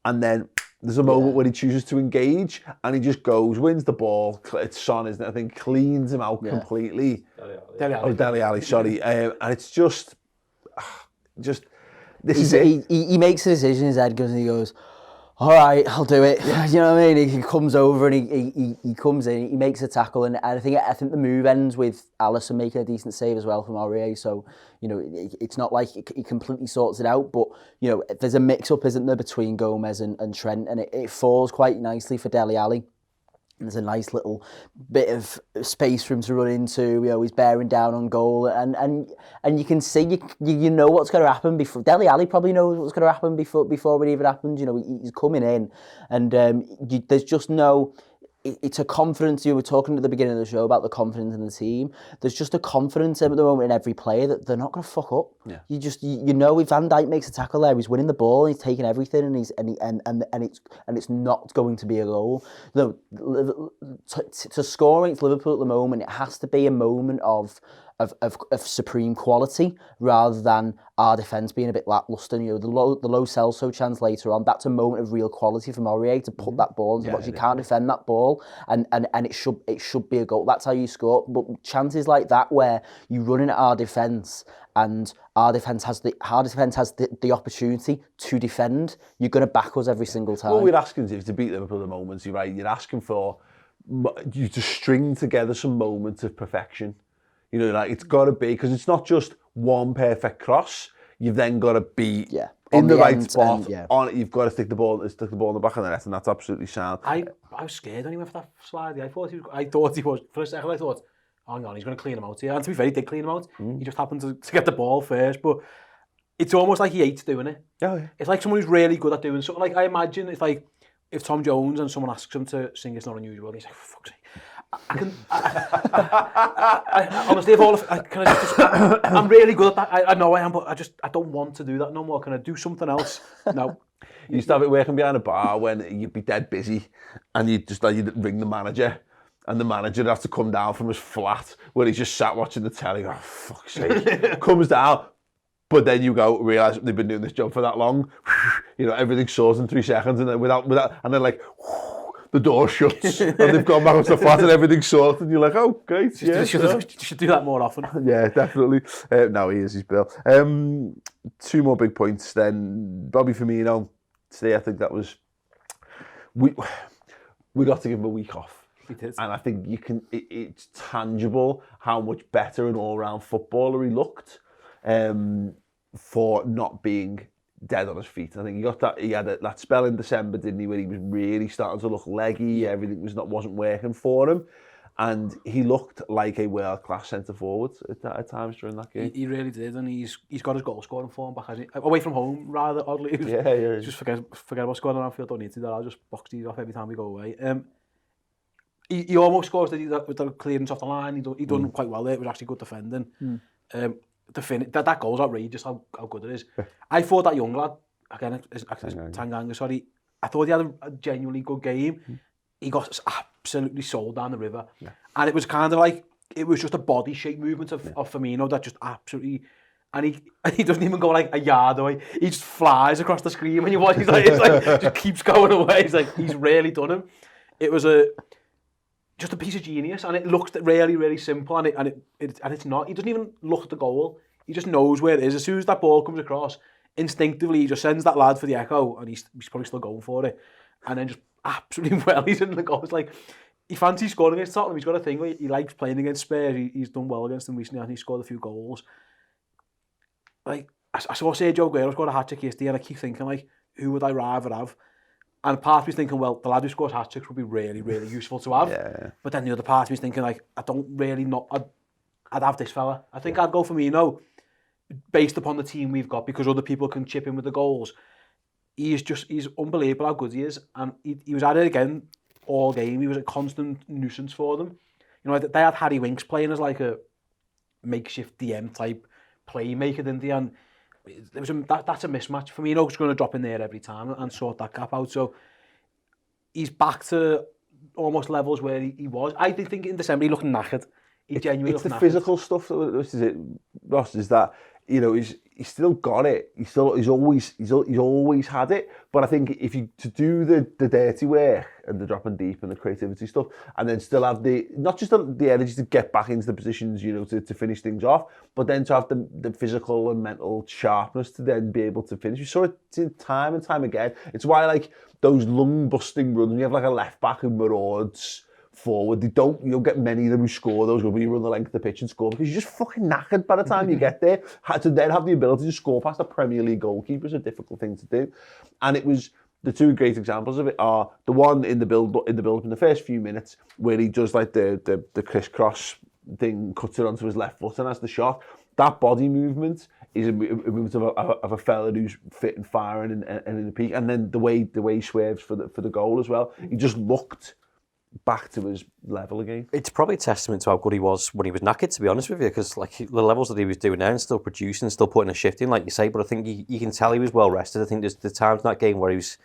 And then there's a moment where he chooses to engage and he just goes, wins the ball. It's Son, isn't it? I think cleans him out completely. Dele Alli, sorry. And it's just this is it. He makes a decision in his head and he goes, all right, I'll do it. You know what I mean? He comes over and he comes in, he makes a tackle, and I think the move ends with Alisson making a decent save as well from Aurier. So, you know, it's not like he completely sorts it out, but, you know, there's a mix-up, isn't there, between Gomez and Trent, and it falls quite nicely for Dele Alli. There's a nice little bit of space for him to run into. You know, he's bearing down on goal, and you can see you know what's going to happen before. Dele Alli probably knows what's going to happen before it even happens. You know, he's coming in, and there's just no. It's a confidence. You were talking at the beginning of the show about the confidence in the team. There's just a confidence at the moment in every player that they're not going to fuck up. Yeah. You know, if Van Dijk makes a tackle there, he's winning the ball, and he's taking everything, and it's not going to be a goal. To score against Liverpool at the moment, it has to be a moment of supreme quality rather than our defence being a bit lacklustre. You know, the low Celso chance later on, that's a moment of real quality from Aurier to put that ball into the box. You can't defend that ball, and it should be a goal. That's how you score. But chances like that where you run in at our defence and our defence has the opportunity to defend, you're going to back us every single time. Well, we're asking to beat Liverpool at the moment, you're right. You're asking for you to string together some moments of perfection. You know, like it's got to be, because it's not just one perfect cross. You've then got to be in the right spot. On it, you've got to stick the ball in the back of the net, and that's absolutely sound. I was scared when he went for that slide. I thought he was for a second. I thought, hang on, he's going to clean him out here. And to be fair, he did clean him out. He just happened to get the ball first, but it's almost like he hates doing it. Yeah. It's like someone who's really good at doing something. Like I imagine it's like if Tom Jones and someone asks him to sing "It's Not Unusual," he's like, for fuck's sake. Honestly, I'm really good at that. I know I am, but I don't want to do that no more. Can I do something else? No. You used to have it working behind a bar when you'd be dead busy, and you'd ring the manager, and the manager would have to come down from his flat where he's just sat watching the telly. Oh, fuck's sake! Comes down. But then you go realise they've been doing this job for that long. You know, everything's sorted in 3 seconds, and then and then like the door shuts, and they've gone back up to the flat, and everything's sorted. And you're like, oh, great, yeah. Should do that more often. Yeah, definitely. No, he's Bill. 2 more big points then. Bobby Firmino today. I think that was we got to give him a week off. We did. And I think it's tangible how much better an all-round footballer he looked for not being dead on his feet. I think he had that spell in December, didn't he, where he was really starting to look leggy, everything wasn't working for him. And he looked like a world-class centre-forward at times during that game. He really did, and he's got his goal-scoring form back, hasn't he? Away from home, rather oddly. Yeah. Just forget what's going on around field, don't need to do that. I'll just box these off every time we go away. He almost scores with the clearance off the line. He done quite well there. It was actually good defending. That goal's outrageous how good it is. I thought that young lad, again, Tanganga, sorry, I thought he had a genuinely good game. He got absolutely sold down the river. Yeah. And it was kind of like, it was just a body shape movement of Firmino that just absolutely, and he doesn't even go like a yard away. He just flies across the screen when you watch. It's like just keeps going away. It's like, he's really done him. It was just a piece of genius, and it looks really, really simple, and it's not. He doesn't even look at the goal. He just knows where it is. As soon as that ball comes across, instinctively he just sends that lad for the echo, and he's probably still going for it, and then just absolutely he's in the goal. It's like, he fancies scoring against Tottenham. He's got a thing where he likes playing against Spurs. He's done well against them recently, and he scored a few goals. Like, I saw Sergio Aguero scored a hat-trick yesterday, and I keep thinking, like, who would I rather have? And part of me's thinking, well, the lad who scores hat-tricks would be really, really useful to have. Yeah. But then the other part of me's thinking, like, I don't really know. I'd have this fella. I think I'd go for Firmino, based upon the team we've got, because other people can chip in with the goals. He's unbelievable how good he is. And he was at it again all game. He was a constant nuisance for them. You know, they had Harry Winks playing as like a makeshift DM type playmaker, didn't they? And that's a mismatch. Firmino's going to drop in there every time and sort that gap out. So he's back to almost levels where he was. I think in December he looked knackered. He genuinely looked knackered. It's the physical stuff that is it, Ross, is that, you know, he's still got it. He's always had it. But I think if you to do the dirty work and the dropping deep and the creativity stuff, and then still have not just the energy to get back into the positions, you know, to finish things off, but then to have the physical and mental sharpness to then be able to finish. We saw it time and time again. It's why, like, those lung busting runs, when you have like a left back who marauds forward, you don't get many of them who score those when you run the length of the pitch and score, because you're just fucking knackered by the time you get there. To then have the ability to score past a Premier League goalkeeper is a difficult thing to do. And it was, the 2 great examples of it are the one in the build up in the first few minutes, where he does like the crisscross thing, cuts it onto his left foot and has the shot. That body movement is a movement of a fella who's fit and firing and in the peak. And then the way he swerves for the goal as well. He just looked back to his level again. It's probably a testament to how good he was when he was knackered, to be honest with you, because like the levels that he was doing there and still producing, still putting a shift in, like you say, but I think you can tell he was well rested. I think there's the times in that game where it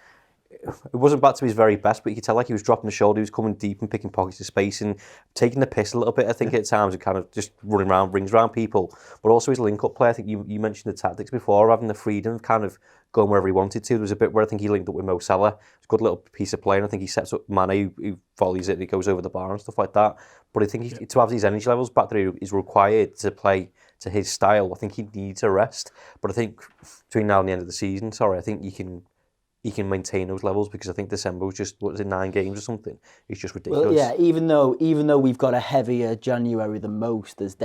wasn't back to his very best, but you could tell like he was dropping the shoulder, he was coming deep and picking pockets of space and taking the piss a little bit, I think, at times, and kind of just running around, rings around people. But also his link-up play, I think you mentioned the tactics before, having the freedom of kind of going wherever he wanted to. There was a bit where I think he linked up with Mo Salah. It's a good little piece of play, and I think he sets up Mane, who volleys it and he goes over the bar and stuff like that. But I think to have these energy levels back there is required to play to his style. I think he needs a rest. But I think between now and the end of the season, I think he can maintain those levels, because I think December was just, 9 games or something? It's just ridiculous. Well, yeah, even though we've got a heavier January than most, there's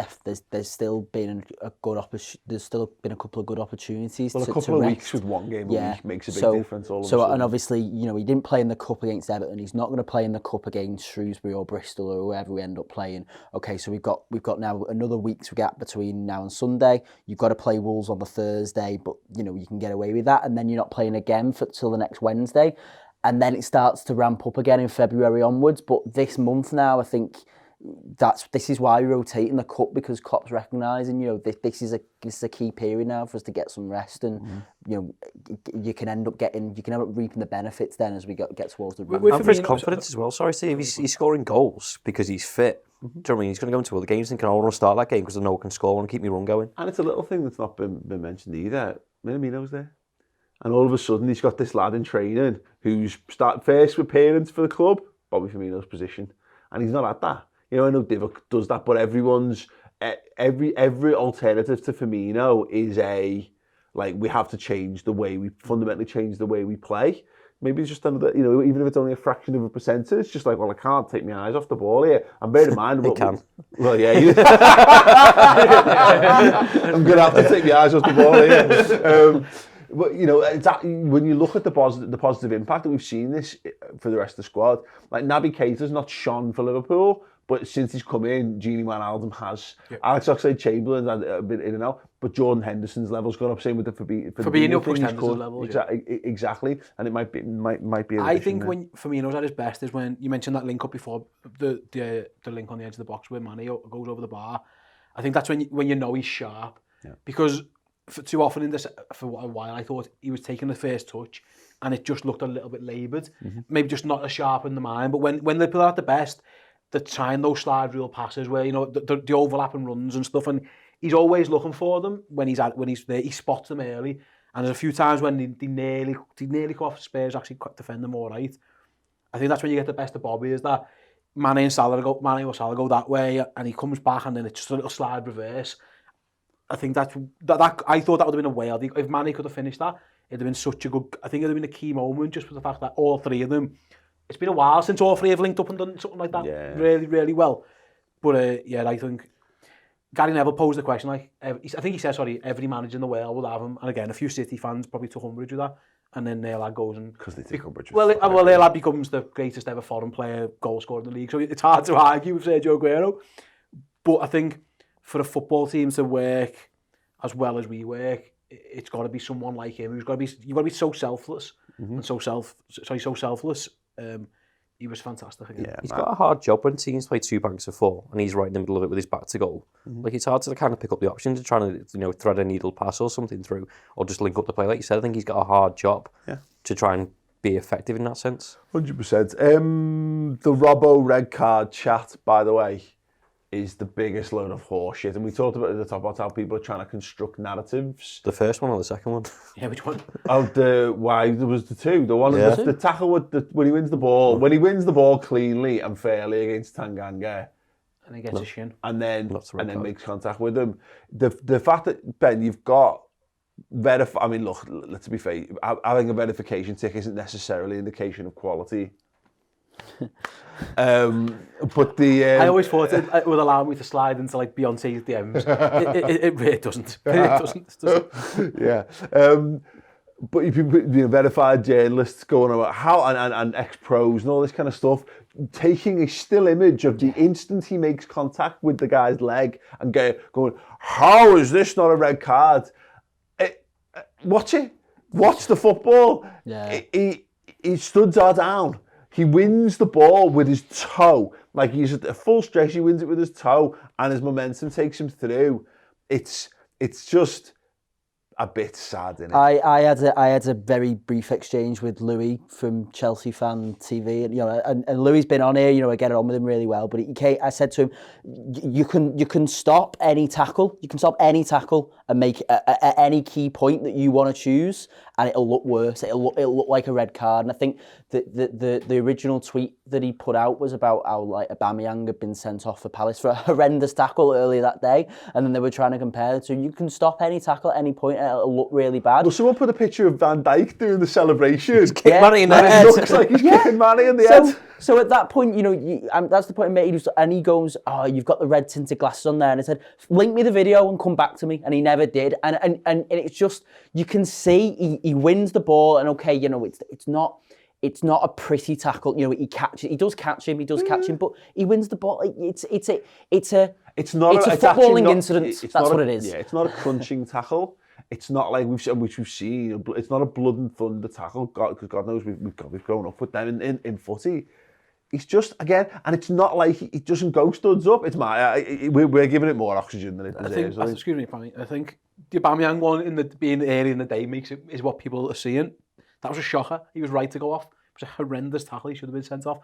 still been a couple of good opportunities. Well, a couple of weeks with one game a week makes a big difference. And obviously, you know, he didn't play in the cup against Everton. He's not going to play in the cup against Shrewsbury or Bristol or whoever we end up playing. Okay, so we've got now another week's gap between now and Sunday. You've got to play Wolves on the Thursday, but you know you can get away with that, and then you're not playing again till the next Wednesday, and then it starts to ramp up again in February onwards. But this month now, I think this is why we rotate in the cup, because Klopp's recognising, you know, this is a key period now for us to get some rest, and you know, you can end up reaping the benefits then as we get towards the and for his confidence as well. Sorry, Steve, he's scoring goals because he's fit. Do you know what I mean? He's going to go into other games thinking, I want to start that game because I know I can score, I want to keep me run going. And it's a little thing that's not been mentioned either. Minamino's there. And all of a sudden, he's got this lad in training who's first with parents for the club, Bobby Firmino's position. And he's not at that. You know, I know Divock does that, but everyone's, every alternative to Firmino is we have to change the way fundamentally change the way we play. Maybe it's just another, you know, even if it's only a fraction of a percentage, it's just like, well, I can't take my eyes off the ball here. And bear in mind... You can. Well, yeah. I'm going to have to take my eyes off the ball here. But, you know, when you look at the positive impact that we've seen this for the rest of the squad, like Naby Keita's not shone for Liverpool, but since he's come in, Gini Wijnaldum has. Yeah. Alex Oxlade-Chamberlain's a bit in and out, but Jordan Henderson's level's gone up. Same with the Fabinho pushed Henderson's level. Exactly, and it might be. I think when Firmino's at his best is when you mentioned that link up before, the link on the edge of the box where Mane goes over the bar. I think that's when you know he's sharp, because too often for a while I thought he was taking the first touch and it just looked a little bit laboured, maybe just not as sharp in the mind. But when Liverpool are at the best, they're trying those slide rule passes where, you know, the overlapping runs and stuff, and he's always looking for them when he's there. He spots them early, and there's a few times when they nearly come off Spurs actually defend them all right. I think that's when you get the best of Bobby, is that Mane or Salah go that way, and he comes back and then it's just a little slide reverse. I think that I thought that would have been a whale. If Mane could have finished that, it'd have been such a good. I think it'd have been a key moment, just for the fact that all three of them. It's been a while since all three have linked up and done something like that really, really well. But I think Gary Neville posed the question, like, I think he said, every manager in the world will have him. And again, a few City fans probably took umbrage with that. And then their lad goes and... Because they take umbrage. Well, their lad becomes the greatest ever foreign player, goal scorer in the league. So it's hard to argue with Sergio Aguero. But I think for a football team to work as well as we work, it's got to be someone like him you've got to be so selfless and so selfless. He was fantastic again. Yeah, he's got a hard job when teams play two banks of four and he's right in the middle of it with his back to goal. Like, it's hard to kind of pick up the option to try to, you know, thread a needle pass or something through, or just link up the play. Like you said, I think he's got a hard job to try and be effective in that sense. 100%. The Robbo red card chat, by the way, is the biggest load of horseshit. And we talked about at the top about how people are trying to construct narratives. The first one or the second one? Yeah, which one? Why there was the two. The one, the tackle with when he wins the ball. When he wins the ball cleanly and fairly against Tanganga. And he gets a shin. And then makes contact with him. The fact that, Ben, you've got I mean, look, let's be fair. Having a verification tick isn't necessarily an indication of quality. But I always thought it would allow me to slide into like Beyonce's DMs. It doesn't. It doesn't. Yeah. But you've been verified journalists going about how and ex-pros and all this kind of stuff, taking a still image of the instant he makes contact with the guy's leg and going, how is this not a red card? Watch it. Watch the football. Yeah. He stood down. He wins the ball with his toe. Like, he's at a full stretch, he wins it with his toe, and his momentum takes him through. It's just a bit sad, isn't it? I had a very brief exchange with Louis from Chelsea Fan TV, and you know, and Louis's been on here. You know, I get on with him really well. But I said to him, you can stop any tackle. You can stop any tackle and make any key point that you want to choose, and it'll look worse. It'll look like a red card. And I think the original tweet that he put out was about how, like, Aubameyang had been sent off for Palace for a horrendous tackle earlier that day, and then they were trying to compare it to, you can stop any tackle at any point and it'll look really bad. Well, someone put a picture of Van Dijk doing the celebration. He's kicking Manny in the head. It looks like he's kicking Manny in the head. So at that point, you know, that's the point I made. And he goes, "Oh, you've got the red tinted glasses on there." And I said, "Link me the video and come back to me." And he never did. And it's just, you can see he wins the ball, and okay, you know, it's not a pretty tackle. You know, he does catch him, but he wins the ball. It's a footballing incident. That's what it is. Yeah, it's not a crunching tackle. It's not like we've seen. It's not a blood and thunder tackle. Because God knows we've grown up with them in footy. It's just, again, and it's not like it doesn't go studs up. It's we're giving it more oxygen than it deserves. Excuse me, Panny. I think the Aubameyang one being early in the day is what people are seeing. That was a shocker. He was right to go off. It was a horrendous tackle. He should have been sent off.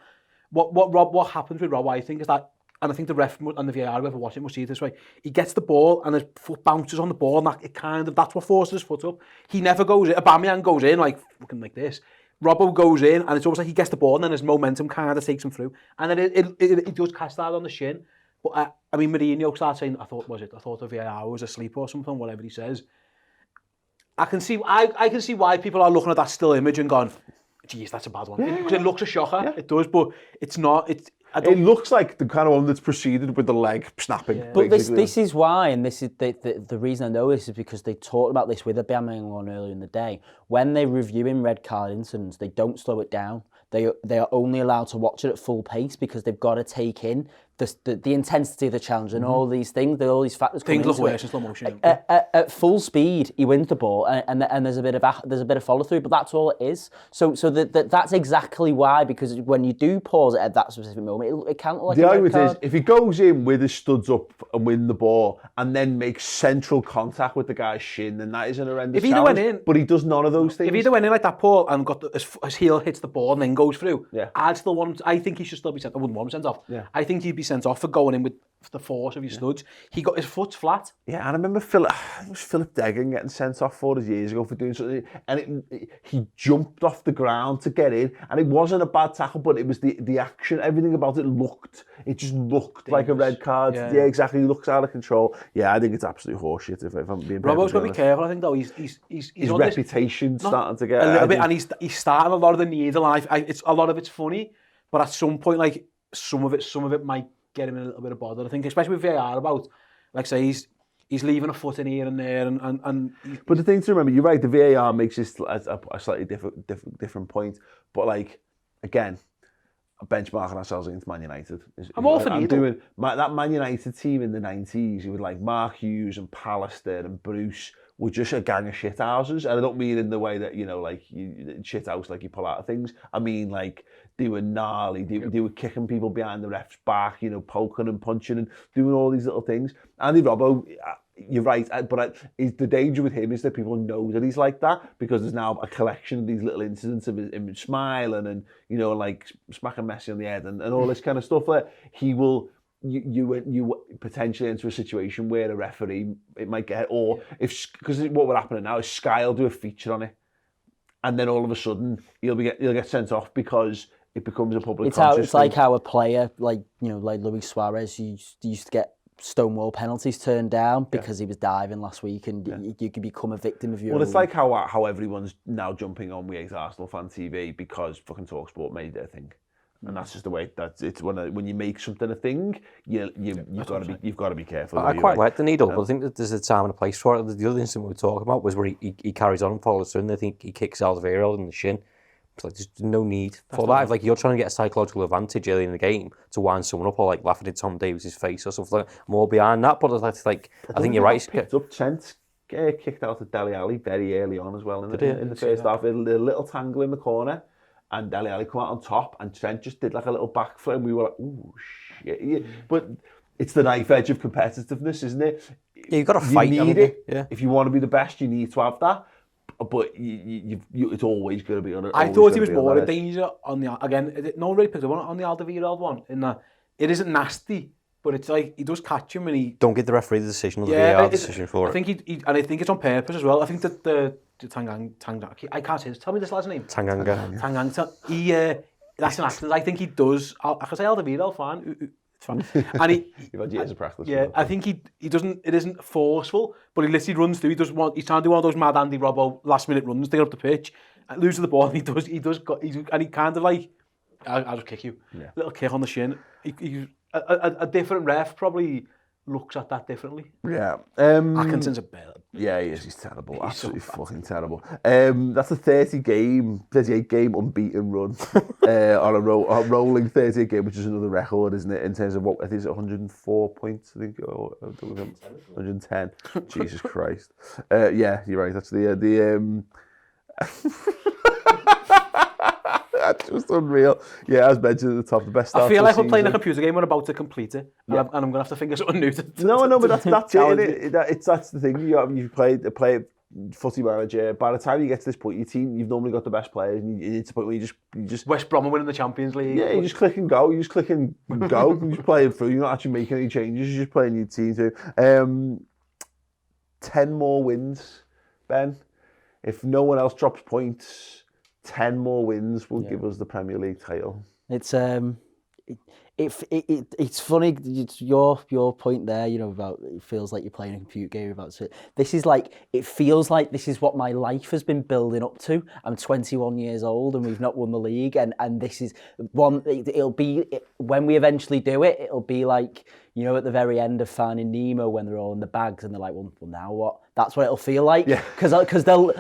What happens with Rob, I think, is that and I think the ref and the VAR, whoever watching it must see it this way, he gets the ball and his foot bounces on the ball, and that's what forces his foot up. He never goes in. Aubameyang goes in like fucking like this. Robbo goes in, and it's almost like he gets the ball, and then his momentum kind of takes him through, and then it does catch that on the shin. But I mean, Mourinho started saying, I thought the VAR was asleep or something, whatever he says. I can see why people are looking at that still image and going, geez, that's a bad one. Because it looks a shocker. It does, but it's not. It looks like the kind of one that's preceded with the leg snapping. Yeah. But this is why, and this is the reason I know this is because they talked about this with Aubameyang earlier in the day. When they're reviewing red card incidents, they don't slow it down. They are only allowed to watch it at full pace because they've got to take in the intensity of the challenge and all these things, all these factors. Things look worse in slow motion. At full speed, he wins the ball, and there's a bit of follow through, but that's all it is. So that's exactly why, because when you do pause at that specific moment, it can't look like the a red argument card. is if he goes in with his studs up and win the ball and then makes central contact with the guy's shin, then that is an horrendous challenge. But he does none of those things. If he went in like that, Paul, and got his heel hits the ball and then goes through, I think he should still be sent. I wouldn't want him sent off. Yeah. I think he'd be sent off for going in with the force of his studs. He got his foot flat. Yeah, and I remember Philip Degan getting sent off 4 years ago for doing something, and he jumped off the ground to get in, and it wasn't a bad tackle, but it was the action, everything about it just looked like a red card. Yeah, exactly. He looks out of control. Yeah, I think it's absolute horseshit if I'm being Robbo's got to be careful, I think, though. His reputation starting to get a little bit, and he's starting a lot of the needle, and a lot of it's funny, but at some point, like, some of it might get him in a little bit of bother. I think, especially with VAR, about, like, say, he's leaving a foot in here and there, and but the thing to remember, you're right, the VAR makes this a slightly different point, but, like, again, benchmarking ourselves against Man United. I'm all for doing that Man United team in the 90s, you would like Mark Hughes and Pallister and Bruce were just a gang of shithouses, and I don't mean in the way that, you know, like, you shithouse like you pull out of things. I mean, like, they were gnarly, they were kicking people behind the ref's back, you know, poking and punching and doing all these little things. Andy Robbo, you're right, but the danger with him is that people know that he's like that, because there's now a collection of these little incidents of him smiling and, you know, like smacking Messi on the head and all this kind of stuff that he will... You potentially enter a situation where a referee, it might get, or because what would happen now is Sky will do a feature on it, and then all of a sudden he'll get sent off because it becomes a public conscious it's like how a player like Luis Suarez used to get stonewall penalties turned down because he was diving last week, and you can become a victim of your Well, it's like how everyone's now jumping on We Hate Arsenal Fan TV because fucking TalkSport made their thing. And that's just the way it's when you make something a thing, you've got to be careful. I quite like the needle, but I think that there's a time and a place for it. The other incident we were talking about was where he carries on and follows through, and I think he kicks Alderweireld in the shin. It's like there's no need for that. If, like, you're trying to get a psychological advantage early in the game to wind someone up, or like laughing in Tom Davies' face or something, more behind that. But it's like I think you're right. Picked up Trent kicked out of Dele Alli very early on as well in the first half. A little tangle in the corner. And Dele Alli come out on top, and Trent just did like a little backflip, and we were like, ooh, shit. Yeah. But it's the knife edge of competitiveness, isn't it? Yeah, you've got to fight. You need it. Yeah. If you want to be the best, you need to have that. But it's always going to be on it. I thought he was more in danger on the... Again, no one really picked up on the Alderweireld one, in that it isn't nasty, but it's like he does catch him and he... Don't give the referee the decision or the VAR decision for it. I think and I think it's on purpose as well. I think that the I can't say this. Tell me this lad's name. Tanganga. That's an accident. I think he does. I can say Alderweireld, fine. It's fine. And you've had years of practice. Yeah, I think he doesn't. It isn't forceful, but he literally runs through. He's trying to do one of those mad Andy Robbo last minute runs to get up the pitch, and loses the ball. And he kind of like, I'll just kick you. Yeah. Little kick on the shin. A different ref probably looks at that differently. Yeah. Atkinson's a bit. Yeah, he is. He's terrible. He's absolutely fucking terrible. That's a 38 game unbeaten run on a rolling 38 game, which is another record, isn't it? In terms of what I think it's 104 points. I think 110. Jesus Christ. Yeah, you're right. That's the. That's just unreal. Yeah, as mentioned at the top, the best start. I feel like we're playing a computer game. We're about to complete it, and I'm going to have to think of something new. No, but that's it. That's the thing. You play footy manager. By the time you get to this point, your team, you've normally got the best players, and it's a point where you just West Brom are winning the Champions League. yeah, you just click and go. You just click and go. You just play it through. You're not actually making any changes. You're just playing your team through. 10 more wins, Ben. If no one else drops points, 10 more wins will give us the Premier League title. It's it's funny, your point there, you know, about it feels like you're playing a computer game about it. This is like, it feels like this is what my life has been building up to. I'm 21 years old and we've not won the league, and this is one, it'll be, when we eventually do it, it'll be like, you know, at the very end of Finding Nemo when they're all in the bags and they're like, well now what? That's what it'll feel like. Because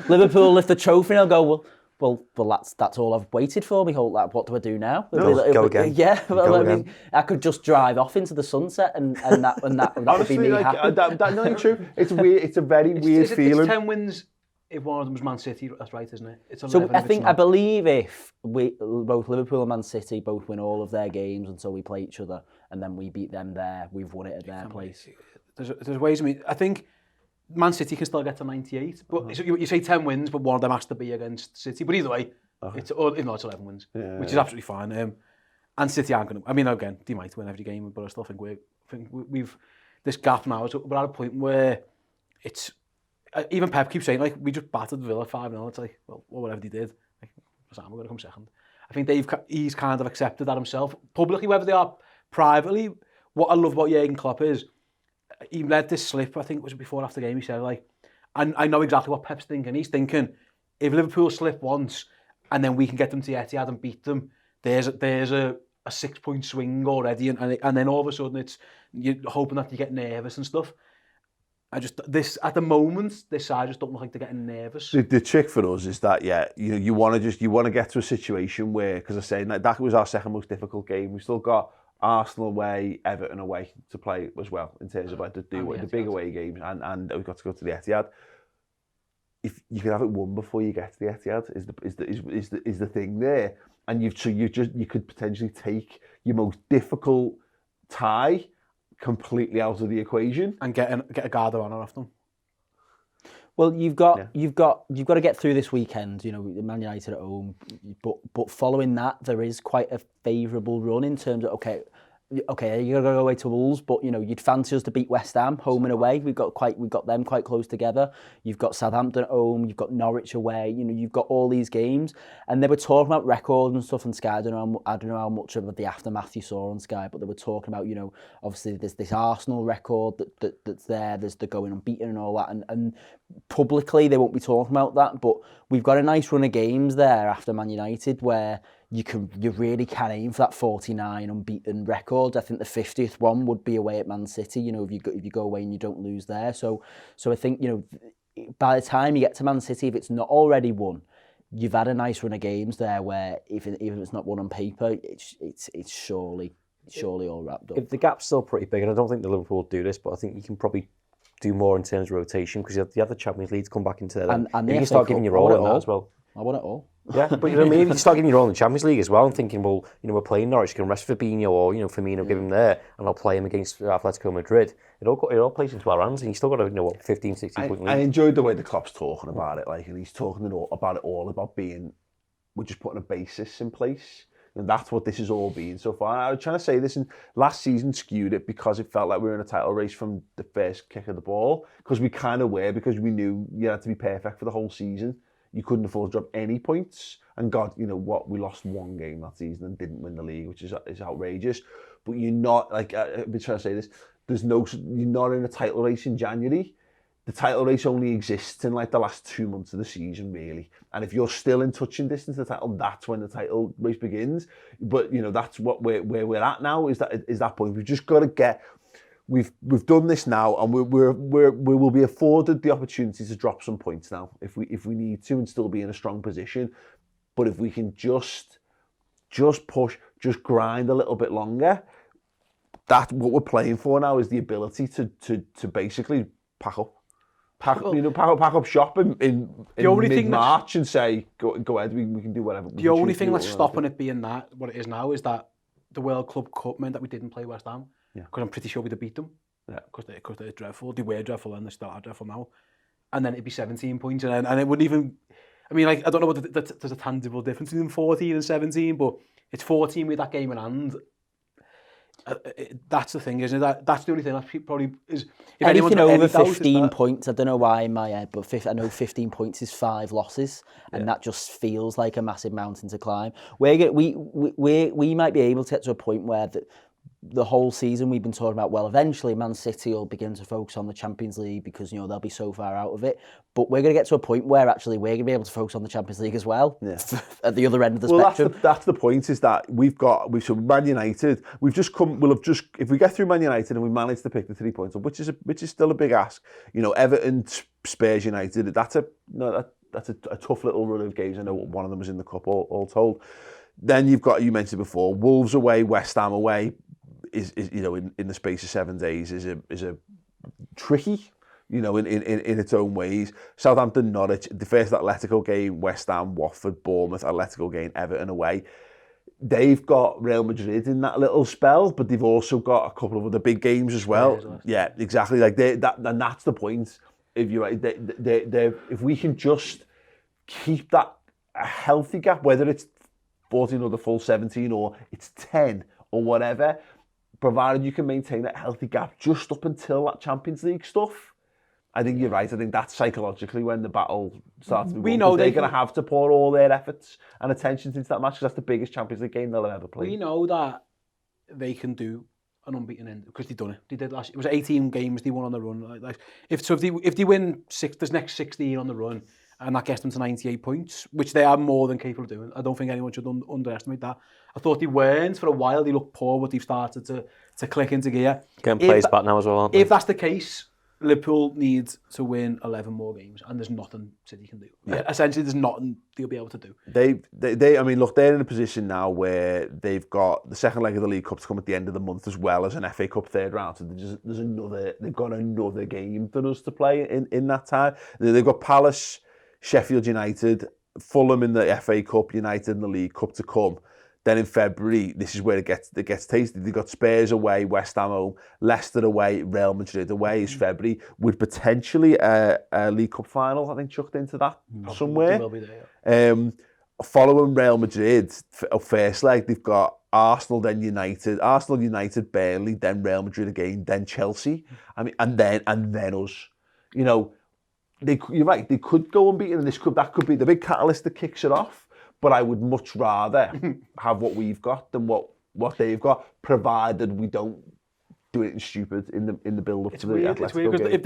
Liverpool lift the trophy and they'll go, well, that's all I've waited for. Me whole, like, what do I do now? Go again. Yeah, well, I mean, I could just drive off into the sunset, and that would be me happy. That's not true. It's weird. It's a very weird feeling. It's 10 wins if one of them was Man City. That's right, isn't it? It's 11 so I believe if both Liverpool and Man City both win all of their games until we play each other, and then we beat them there, we've won it at their place. There's ways. I mean, I think Man City can still get to 98, but you say 10 wins, but one of them has to be against City. But either way, it's 11 wins, which is absolutely fine. And City aren't going to. I mean, again, they might win every game, but I still think we've this gap now. We're at a point where it's even Pep keeps saying, like, we just battered Villa 5-0. It's like, well, whatever they did, like, we're going to come second. I think he's kind of accepted that himself publicly, whether they are privately. What I love about Jurgen Klopp is, he let this slip, I think it was before after the game, he said, like, I know exactly what Pep's thinking. He's thinking, if Liverpool slip once and then we can get them to Etihad and beat them, there's a 6-point swing already, and then all of a sudden you're hoping that you get nervous and stuff. At the moment, this side just don't look like they're getting nervous. The trick for us is that, you want to get to a situation where, because I say that was our second most difficult game. We've still got Arsenal away, Everton away to play as well, in terms of like the big away games, and we've got to go to the Etihad. If you can have it won before you get to the Etihad is the thing there, and you could potentially take your most difficult tie completely out of the equation and get a guard of honour off them. Well, you've got to get through this weekend. You know, Man United at home, but following that, there is quite a favourable run in terms of okay, you're gonna go away to Wolves, but you know you'd fancy us to beat West Ham home and away. We've got them quite close together. You've got Southampton at home, you've got Norwich away. You know, you've got all these games, and they were talking about records and stuff on Sky. I don't know how much of the aftermath you saw on Sky, but they were talking about, you know, obviously there's this Arsenal record that's there. There's the going unbeaten and all that, and publicly they won't be talking about that, but we've got a nice run of games there after Man United where you really can aim for that 49 unbeaten record. I think the 50th one would be away at Man City, you know, if you go away and you don't lose there. So I think, you know, by the time you get to Man City, if it's not already won, you've had a nice run of games there where even if it's not won on paper, it's surely all wrapped up. If the gap's still pretty big, and I don't think the Liverpool will do this, but I think you can probably do more in terms of rotation, because you have the Champions League to come back into there. And you can start giving your all in that as well. I want it all. Yeah, but you know what I mean? If you start giving your all in the Champions League as well, and thinking, well, you know, we're playing Norwich, you can rest Fabinho or, you know, Firmino, give him there, and I'll play him against Atletico Madrid. It all plays into our hands, and you still got to, you know, what, 15, 16 point lead. I enjoyed the way the Klopp's talking about it, like, and he's talking about being, we're just putting a basis in place. And that's what this has all been so far. I was trying to say this, and last season skewed it because it felt like we were in a title race from the first kick of the ball, because we kind of were, because we knew you had to be perfect for the whole season. You couldn't afford to drop any points. And God, you know what, we lost one game that season and didn't win the league, which is outrageous. But you're not, like, I've been trying to say this, you're not in a title race in January. The title race only exists in like the last 2 months of the season, really. And if you're still in touching distance of the title, that's when the title race begins. But, you know, that's what where we're at now, is that point. We've just got to get, we've done this now, and we will be afforded the opportunity to drop some points now if we need to, and still be in a strong position. But if we can just push, just grind a little bit longer, that's what we're playing for now, is the ability to basically pack up shop in mid-March and say, go ahead, we can do whatever. The only thing that's stopping it being that, what it is now, is that the World Club Cup meant that we didn't play West Ham. Yeah. Because I'm pretty sure we'd have beat them. Yeah. Because they're dreadful. They were dreadful and they still are dreadful now. and then it'd be 17 points, and it wouldn't even. I mean, like, I don't know what there's a tangible difference between 14 and 17, but it's 14 with that game in hand. That's the thing, isn't it? That's the only thing that probably is. If Anything over 15 doubt, points, I don't know why in my head, but I know 15 points is 5 losses, and that just feels like a massive mountain to climb. We might be able to get to a point where the whole season we've been talking about, well, eventually Man City will begin to focus on the Champions League because, they'll be so far out of it. But we're going to get to a point where actually we're going to be able to focus on the Champions League as well, at the other end of the spectrum. That's the point, is that we've Man United, if we get through Man United and we manage to pick the 3 points up, which is still a big ask. Everton, Spurs, United, that's a tough little run of games. I know one of them was in the cup, all told. Then you mentioned before, Wolves away, West Ham away, is in the space of 7 days is a tricky, in its own ways. Southampton, Norwich, the first Atletico game, West Ham, Watford, Bournemouth, Atletico game, Everton away. They've got Real Madrid in that little spell, but they've also got a couple of other big games as well. Yeah, exactly. Like and that's the point. If you're right, if we can just keep that a healthy gap, whether it's 14 or the full 17 or it's 10 or whatever, provided you can maintain that healthy gap just up until that Champions League stuff, I think you're right. I think that's psychologically when the battle starts to be won. They're going to have to pour all their efforts and attention into that match, because that's the biggest Champions League game they'll ever play. We know that they can do an unbeaten end, because they've done it. They did last. It was 18 games they won on the run. If they win this next 16 on the run, and that gets them to 98 points, which they are more than capable of doing. I don't think anyone should underestimate that. I thought they weren't for a while. They looked poor, but they've started to click into gear. Getting plays back now as well, aren't they? If that's the case, Liverpool needs to win 11 more games, and there's nothing City can do. Yeah. Essentially, there's nothing they'll be able to do. They I mean, look, they're in a position now where they've got the second leg of the League Cup to come at the end of the month, as well as an FA Cup third round. So they've got another game than us to play in that time. They've got Palace, Sheffield United, Fulham in the FA Cup, United in the League Cup to come. Then in February, this is where it gets tasty. They've got Spurs away, West Ham home, Leicester away, Real Madrid away is February, with potentially a League Cup final, I think, chucked into that somewhere. Will be there, yeah. Following Real Madrid, first leg, they've got Arsenal, then United, Burnley, then Real Madrid again, then Chelsea. I mean, and then us. You're right, they could go unbeaten, and that could be the big catalyst that kicks it off. But I would much rather have what we've got than what they've got, provided we don't do anything stupid in the build up to the Atletico It's weird, because if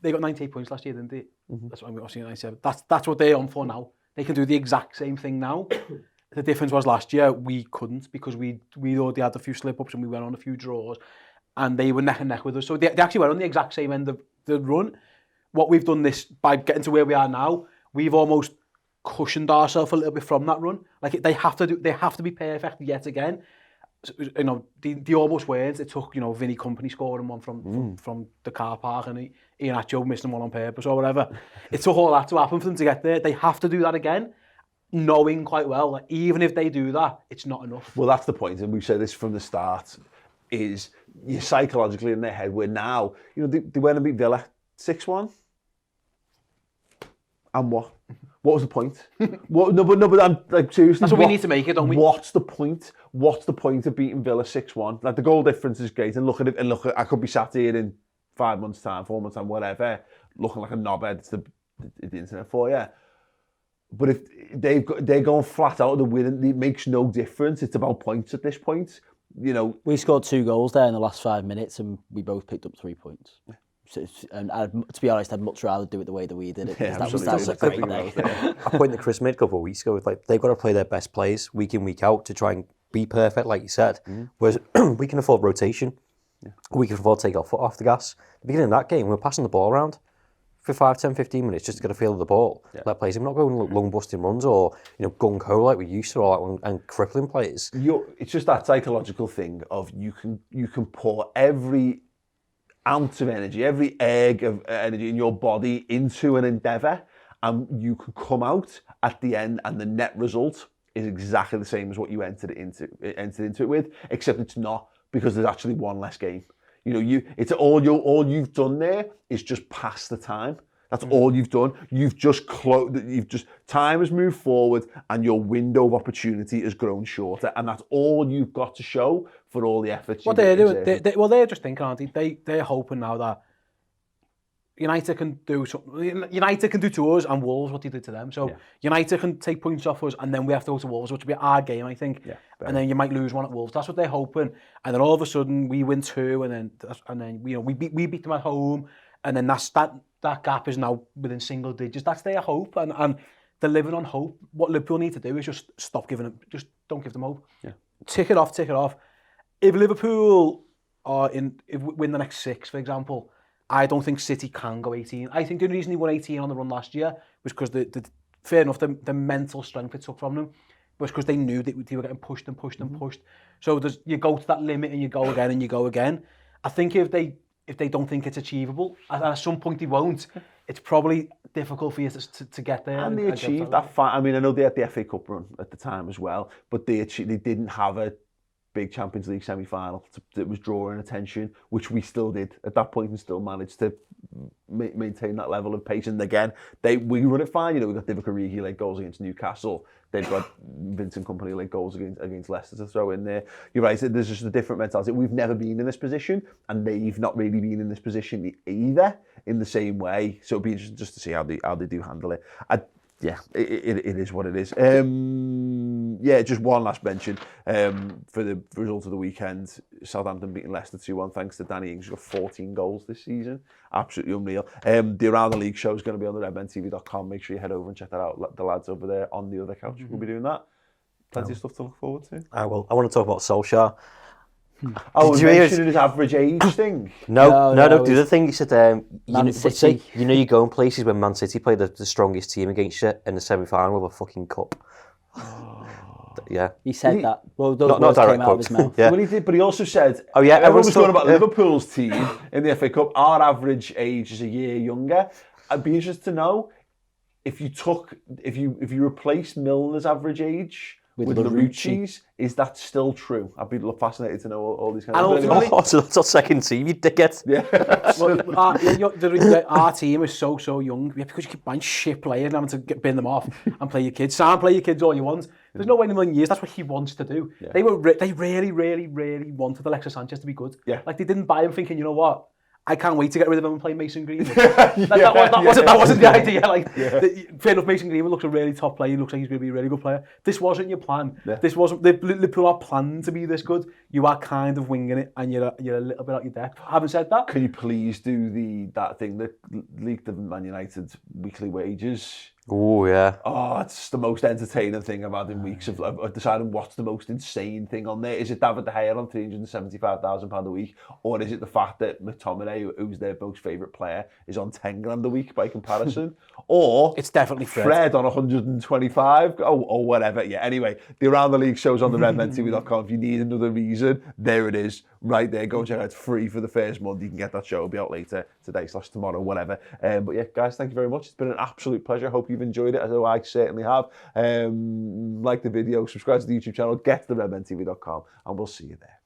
they got 98 points last year, didn't they? Mm-hmm. That's what I'm obviously 97. That's what they're on for now. They can do the exact same thing now. The difference was last year we couldn't, because we already had a few slip ups and we went on a few draws, and they were neck and neck with us. So they actually were on the exact same end of the run. What we've done this by getting to where we are now, we've almost cushioned ourselves a little bit from that run. Like, they have to be perfect yet again. They almost weren't. It took Vinny Company scoring one from the car park, and Ian Acho missing one on purpose or whatever. It took all that to happen for them to get there. They have to do that again, knowing quite well that even if they do that, it's not enough. Well, that's the point, and we've said this from the start. Is you're psychologically in their head. Where now, they went and beat Villa 6-1. And what? What was the point? But I'm like, seriously. That's what we need to make it, don't we? What's the point? What's the point of beating Villa 6-1? Like, the goal difference is great, and I could be sat here in 5 months' time, 4 months' time, whatever, looking like a knobhead. It's the internet for you. But if they're going flat out of the win, it makes no difference. It's about points at this point. We scored 2 goals there in the last 5 minutes, and we both picked up 3 points. And to be honest, I'd much rather do it the way that we did it. Yeah, that was a great day. A point that Chris made a couple of weeks ago was they've got to play their best players week in, week out to try and be perfect, like you said. Whereas we can afford rotation. Yeah. We can afford to take our foot off the gas. At the beginning of that game, we were passing the ball around for 5, 10, 15 minutes just to get a feel of the ball. Yeah. Let players, we're not going long busting runs or gung-ho like we used to, or and crippling players. It's just that psychological thing of you can pour every ounce of energy, every egg of energy in your body into an endeavour, and you can come out at the end and the net result is exactly the same as what you entered into it with, except it's not, because there's actually one less game. It's all you've done there is just pass the time. That's all you've done. You've just time has moved forward and your window of opportunity has grown shorter, and that's all you've got to show for all the efforts. What they're doing, they're just thinking, aren't they? They're hoping now that United can do something. United can do to us and Wolves what they did to them. So United can take points off us, and then we have to go to Wolves, which will be our game, I think. Yeah, and then you might lose one at Wolves. That's what they're hoping. And then all of a sudden we win 2, and then we beat them at home, and then that gap is now within single digits. That's their hope, and they're living on hope. What Liverpool need to do is just stop giving them, just don't give them hope. Yeah, tick it off. If Liverpool win the next 6, for example, I don't think City can go 18. I think the reason they won 18 on the run last year was because fair enough, the mental strength it took from them was because they knew that they were getting pushed and pushed and pushed. So you go to that limit and you go again and you go again. I think if they don't think it's achievable, and at some point they won't, it's probably difficult for you to get there. And they achieved that. I mean, I know they had the FA Cup run at the time as well, but they didn't have a big Champions League semi-final that was drawing attention, which we still did at that point and still managed to maintain that level of pace. And again, we run it fine. You know, we got Divock Origi late goals against Newcastle. They've got Vincent Kompany late goals against Leicester to throw in there. You're right, there's just a different mentality. We've never been in this position, and they've not really been in this position either in the same way. So it'll be interesting just to see how they do handle it. Yeah, it is what it is. Just one last mention for the result of the weekend. Southampton beating Leicester 2-1 thanks to Danny Ings, who's got 14 goals this season. Absolutely unreal. The Around the League show is going to be on the redmentv.com. Make sure you head over and check that out. The lads over there on the other couch will be doing that. Plenty of stuff to look forward to. I will. I want to talk about Solskjaer. Did you mention his average age thing? No. The other thing, he said, Man City. You go in places when Man City play the strongest team against you in the semi-final of a fucking cup. Yeah. He said that. Well, those not words direct came out of his mouth. Well, he did, but he also said, everyone was talking about Liverpool's team in the FA Cup. Our average age is a year younger. I'd be interested to know if you replace Milner's average age with Larouci's, is that still true? I'd be fascinated to know all these kind of things. So that's our second team, you dickhead. Yeah. Our team is so young. Yeah, because you keep buying shit players and having to bin them off and play your kids. Sam, play your kids all you want. There's no way in a million years that's what he wants to do. Yeah. They really wanted Alexis Sanchez to be good. Yeah. Like, they didn't buy him thinking, you know what? I can't wait to get rid of him and play Mason Greenwood. That wasn't the idea. Fair enough, Mason Greenwood looks a really top player. He looks like he's going to be a really good player. This wasn't your plan. Yeah. This wasn't. Liverpool are planning to be this good. You are kind of winging it, and you're a little bit out your depth. Having said that, can you please do that thing that leaked the Man United weekly wages? Oh, yeah. Oh, it's the most entertaining thing I've had in weeks of deciding what's the most insane thing on there. Is it David De Gea on £375,000 a week? Or is it the fact that McTominay, who's their most favourite player, is on 10 grand a week by comparison? Or it's definitely Fred on 125 or whatever. Yeah, anyway, the Around the League show's on the redmentv.com. If you need another reason, there it is. Right there, go check it out. It's free for the first month. You can get that show. It'll be out later, today/tomorrow, whatever. But yeah, guys, thank you very much. It's been an absolute pleasure. I hope you've enjoyed it, as I certainly have. Like the video, subscribe to the YouTube channel, get to the redmentv.com, and we'll see you there.